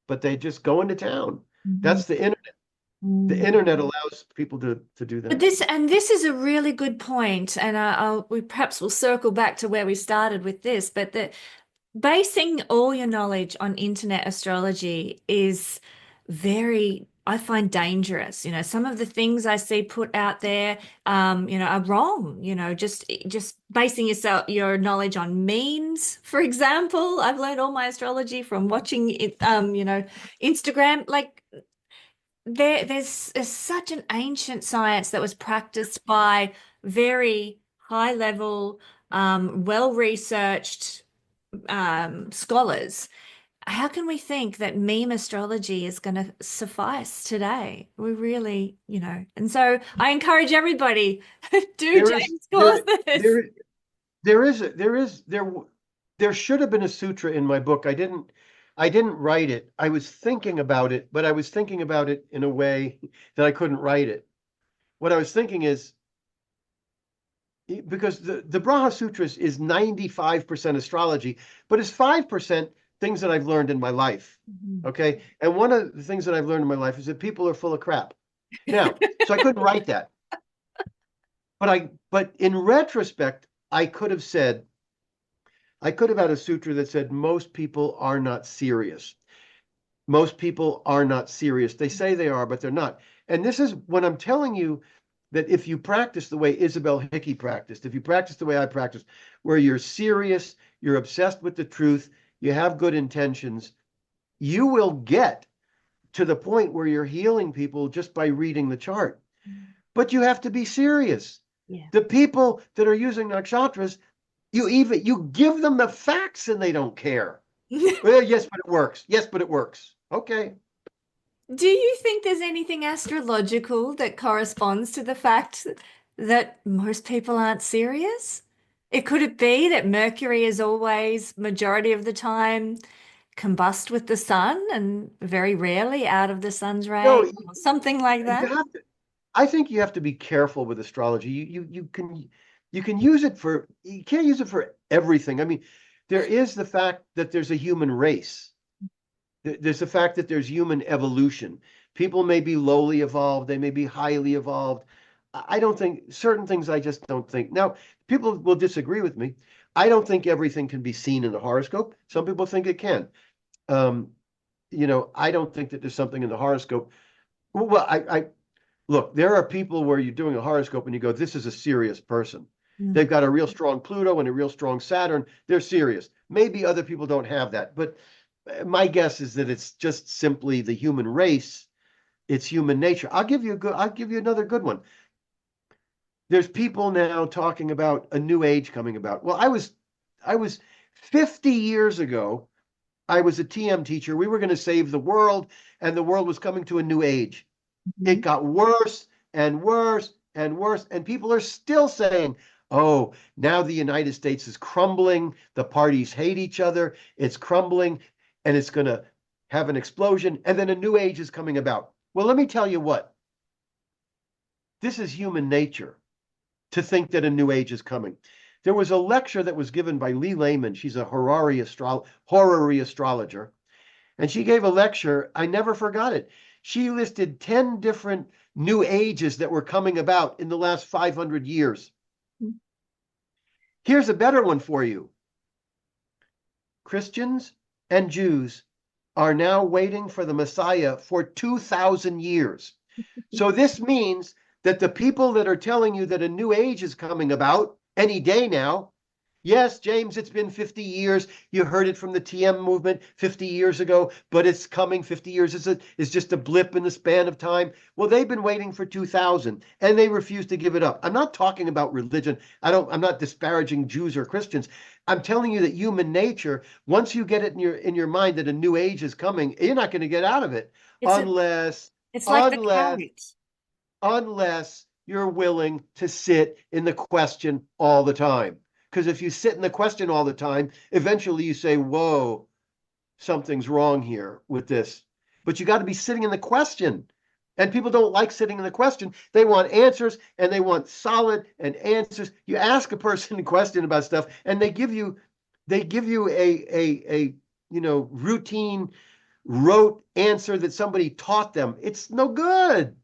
B: but they just go into town.
A: Mhm.
B: That's the internet. The
A: Mm.
B: internet allows people to do
A: But
B: that.
A: this is a really good point, and we perhaps will circle back to where we started with this. But the basing all your knowledge on internet astrology is very, I find, dangerous. Some of the things I see put out there, are wrong. Just basing your knowledge on memes, for example. I've learned all my astrology from watching it, Instagram. Like there's such an ancient science that was practiced by very high level, well-researched scholars. How can we think that meme astrology is going to suffice today? We really, and so I encourage everybody do
B: There is
A: James
B: there
A: courses.
B: there there is there should have been a sutra in my book. I didn't write it. I was thinking about it, but I was thinking about it in a way that I couldn't write it. What I was thinking is because the Braha Sutras is 95% astrology, but it's 5% things that I've learned in my life.
A: Mhm.
B: Okay. And one of the things that I've learned in my life is that people are full of crap. Now, so I couldn't write that. But in retrospect, I could have had a sutra that said most people are not serious. Most people are not serious. They say they are, but they're not. And this is when I'm telling you that if you practice the way Isabel Hickey practiced, if you practice the way I practice, where you're serious, you're obsessed with the truth, you have good intentions, you will get to the point where you're healing people just by reading the chart. But you have to be serious.
A: Yeah.
B: The people that are using nakshatras, you give them the facts and they don't care. Well, yes, but it works. Yes, but it works. Okay.
A: Do you think there's anything astrological that corresponds to the fact that most people aren't serious? Could it be that Mercury is always, majority of the time, combust with the sun and very rarely out of the sun's
B: No,
A: rays or something like
B: you
A: that?
B: have to. I think you have to be careful with astrology. You can use it for you can't use it for everything. I mean, there is the fact that there's a human race. There's the fact that there's human evolution. People may be lowly evolved, they may be highly evolved. I don't think certain things I just don't think. Now, people will disagree with me. I don't think everything can be seen in the horoscope. Some people think it can. Um, I don't think that there's something in the horoscope. Well, I look, there are people where you're doing a horoscope and you go, this is a serious person.
A: Mm.
B: They've got a real strong Pluto and a real strong Saturn. They're serious. Maybe other people don't have that, but my guess is that it's just simply the human race. It's human nature. I'll give you another good one. There's people now talking about a new age coming about. Well, I was 50 years ago, I was a TM teacher. We were going to save the world, and the world was coming to a new age. It
A: Mhm.
B: got worse and worse and worse. And people are still saying, oh, now the United States is crumbling. The parties hate each other. It's crumbling and it's going to have an explosion. And then a new age is coming about. Well, let me tell you what, this is human nature to think that a new age is coming. There was a lecture that was given by Lee Lehman. She's a horary astrologer. And she gave a lecture. I never forgot it. She listed 10 different new ages that were coming about in the last 500 years. Here's a better one for you. Christians and Jews are now waiting for the Messiah for 2,000 years. So this means that the people that are telling you that a new age is coming about any day now, yes, James, it's been 50 years. You heard it from the TM movement 50 years ago, but it's coming. 50 years is just a blip in the span of time. Well, they've been waiting for 2000 and they refuse to give it up. I'm not talking about religion. I'm not disparaging Jews or Christians. I'm telling you that human nature, once you get it in your mind that a new age is coming, you're not going to get out of it
A: It's a,
B: unless
A: it's like the
B: unless
A: carrot.
B: unless you're willing to sit in the question all the time. Because if you sit in the question all the time, eventually you say, whoa, something's wrong here with this. But you got to be sitting in the question. And people don't like sitting in the question. They want answers and they want solid and answers. You ask a person a question about stuff and they give you a routine rote answer that somebody taught them. It's no good.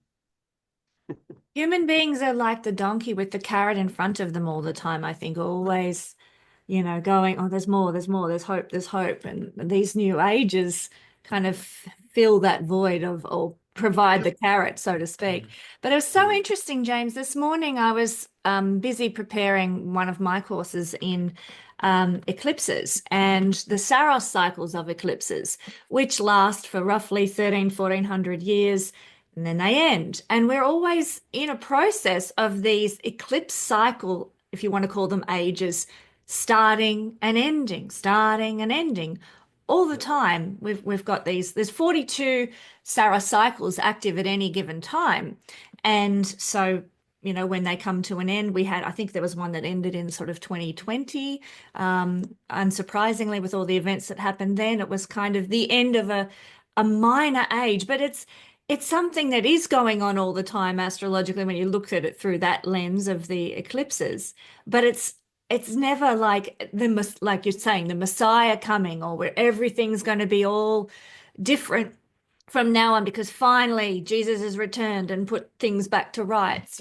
A: Human beings are like the donkey with the carrot in front of them all the time, I think, always, going, oh, there's more, there's hope, there's hope. And these new ages kind of fill that void of, or provide the carrot, so to speak. But it was so interesting, James. This morning I was busy preparing one of my courses in eclipses and the Saros cycles of eclipses, which last for roughly 1400 years. And then they end. And we're always in a process of these eclipse cycle, if you want to call them ages, starting and ending, starting and ending. All the time, we've got there's 42 Saros cycles active at any given time. And so, when they come to an end, I think there was one that ended in sort of 2020. Unsurprisingly, with all the events that happened then, it was kind of the end of a minor age, but it's something that is going on all the time astrologically when you look at it through that lens of the eclipses. But it's never like like you're saying, the Messiah coming, or where everything's going to be all different from now on because finally Jesus has returned and put things back to rights.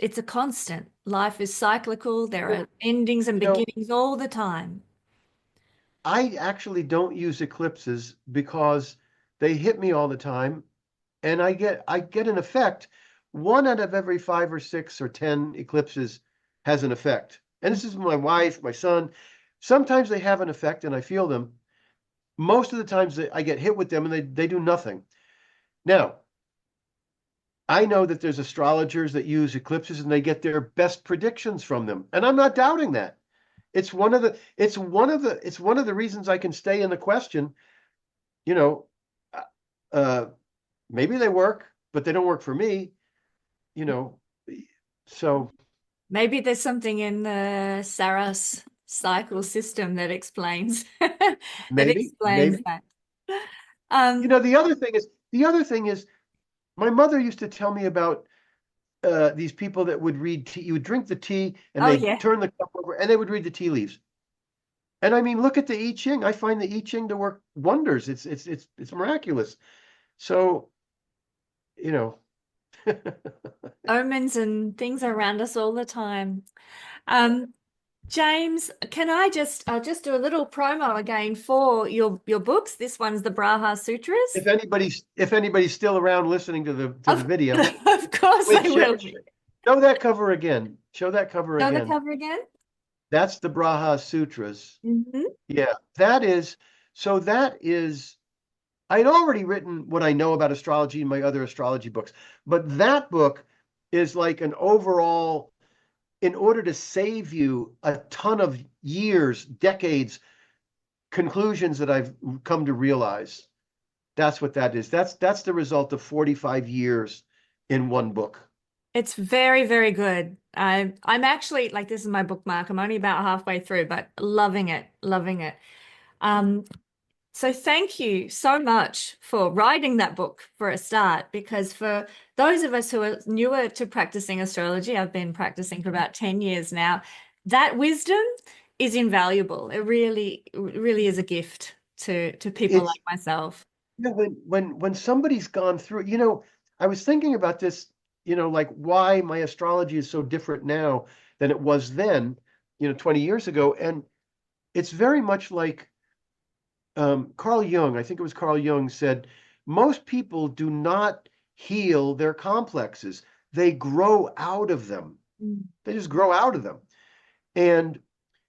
A: It's a constant. Life is cyclical. There are endings and beginnings all the time.
B: I actually don't use eclipses because they hit me all the time, and I get an effect. One out of every 5 or 6 or 10 eclipses has an effect. And this is my wife, my son. Sometimes they have an effect and I feel them. Most of the times I get hit with them and they do nothing. Now, I know that there's astrologers that use eclipses and they get their best predictions from them. And I'm not doubting that. It's one of the reasons I can stay in the question. You know, uh, maybe they work, but they don't work for me, you know. So
A: Maybe there's something in the Saros cycle system that explains that explains
B: maybe.
A: that.
B: You
A: Um,
B: know, the other thing is my mother used to tell me about these people that would read tea. You would drink the tea and
A: oh
B: they'd
A: yeah.
B: turn the cup over and they would read the tea leaves. And I mean, look at the I Ching. I find the I Ching to work wonders. It's miraculous. So, you know,
A: Omens and things are around us all the time. Um, James, I'll just do a little promo again for your books. This one's the Braha Sutras.
B: if anybody's still around listening to the
A: Of,
B: video,
A: of course
B: wait,
A: I will be.
B: show that cover again. Show that cover
A: Show the
B: again.
A: cover again.
B: That's the Braha Sutras.
A: Hmm.
B: Yeah, that is. I'd already written what I know about astrology in my other astrology books, but that book is like an overall, in order to save you a ton of years, decades, conclusions that I've come to realize. That's what that is. That's the result of 45 years in one book.
A: It's very, very good. I'm actually like this is my bookmark. I'm only about halfway through, but loving it, loving it. Um, so thank you so much for writing that book for a start, because for those of us who are newer to practicing astrology, I've been practicing for about 10 years now, that wisdom is invaluable. It really, really is a gift. to people
B: It's
A: like myself.
B: when somebody's gone through, I was thinking about this, like why my astrology is so different now than it was then, 20 years ago. And it's very much like Carl Jung, I think it was Carl Jung said, most people do not heal their complexes. They grow out of them.
A: Mm.
B: They just grow out of them. And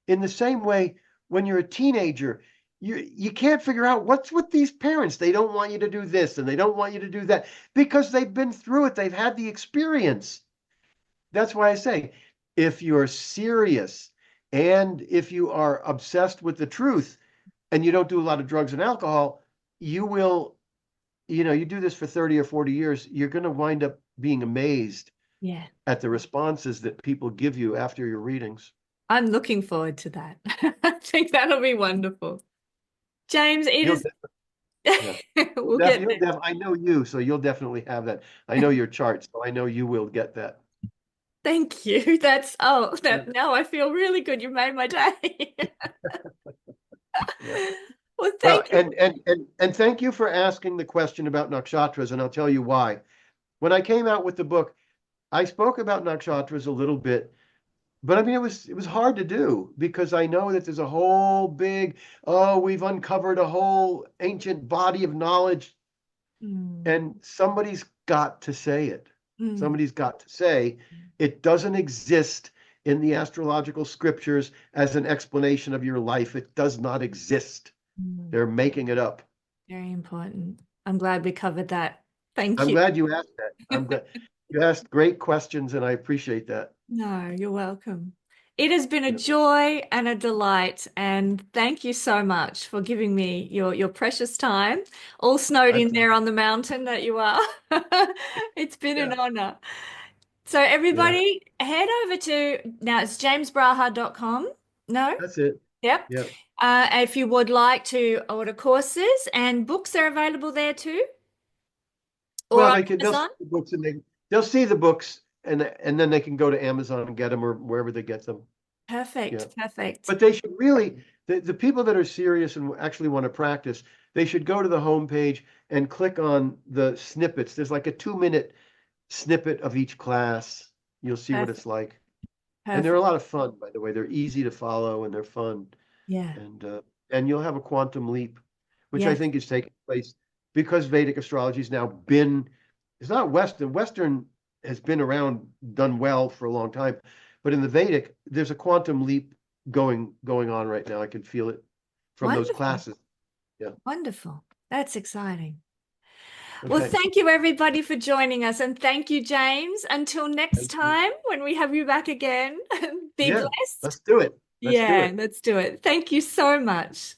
B: in the same way, when you're a teenager, you can't figure out what's with these parents. They don't want you to do this and they don't want you to do that because they've been through it. They've had the experience. That's why I say, if you're serious and if you are obsessed with the truth and you don't do a lot of drugs and alcohol, you will, you do this for 30 or 40 years, you're going to wind up being amazed
A: Yeah.
B: at the responses that people give you after your readings.
A: I'm looking forward to that. I think that'll be wonderful. James, it
B: You'll,
A: is,
B: de- yeah,
A: we'll get there.
B: I know you, so you'll definitely have that. I know your chart, so I know you will get that.
A: Thank you.
B: Yeah,
A: That now I feel really good. You made my day.
B: yeah.
A: Well,
B: Well,
A: thank you.
B: and thank you for asking the question about nakshatras, and I'll tell you why. When I came out with the book, I spoke about nakshatras a little bit, but I mean it was hard to do because I know that there's a whole big, oh, we've uncovered a whole ancient body of knowledge,
A: Mm,
B: and somebody's got to say it.
A: mm,
B: Somebody's got to say it doesn't exist in the astrological scriptures as an explanation of your life. It does not exist.
A: mm.
B: They're making it up.
A: Very important. I'm glad we covered that. Thank
B: I'm
A: you.
B: glad you asked that. I'm glad you asked great questions, and I appreciate that.
A: No, you're welcome. It has been a
B: Yeah.
A: joy and a delight, and thank you so much for giving me your precious time, all snowed
B: My
A: in there
B: pleasure.
A: on the mountain that you are. It's been an
B: Yeah,
A: honor. So
B: yeah,
A: everybody head over to now it's jamesbraha.com. No?
B: that's it.
A: Yep.
B: Yeah.
A: If you would like to order courses and books are available there too, or
B: Well,
A: on
B: they'll see
A: Amazon.
B: the books and they'll see the books and then they can go to Amazon and get them or wherever they get them. Yeah.
A: Perfect, perfect.
B: But they should really, the people that are serious and actually want to practice, they should go to the homepage and click on the snippets. There's like a 2-minute snippet of each class. You'll see what
A: Perfect,
B: it's like. And they're a
A: perfect.
B: lot of fun, by the way. They're easy to follow and they're fun.
A: Yeah.
B: And you'll have a quantum leap, which I
A: Yes.
B: think is taking place because Vedic astrology has now been, it's not Western. Western has been around, done well for a long time. But in the Vedic, there's a quantum leap going on right now. I can feel it from those
A: Wonderful.
B: classes. Yeah.
A: Wonderful. That's exciting. Well,
B: Okay.
A: thank you everybody for joining us. And thank you, James. Until next
B: Thank you.
A: time when we have you back again, be
B: Yeah.
A: blessed.
B: Let's do it. Let's do
A: Yeah,
B: it.
A: let's do it. Thank you so much.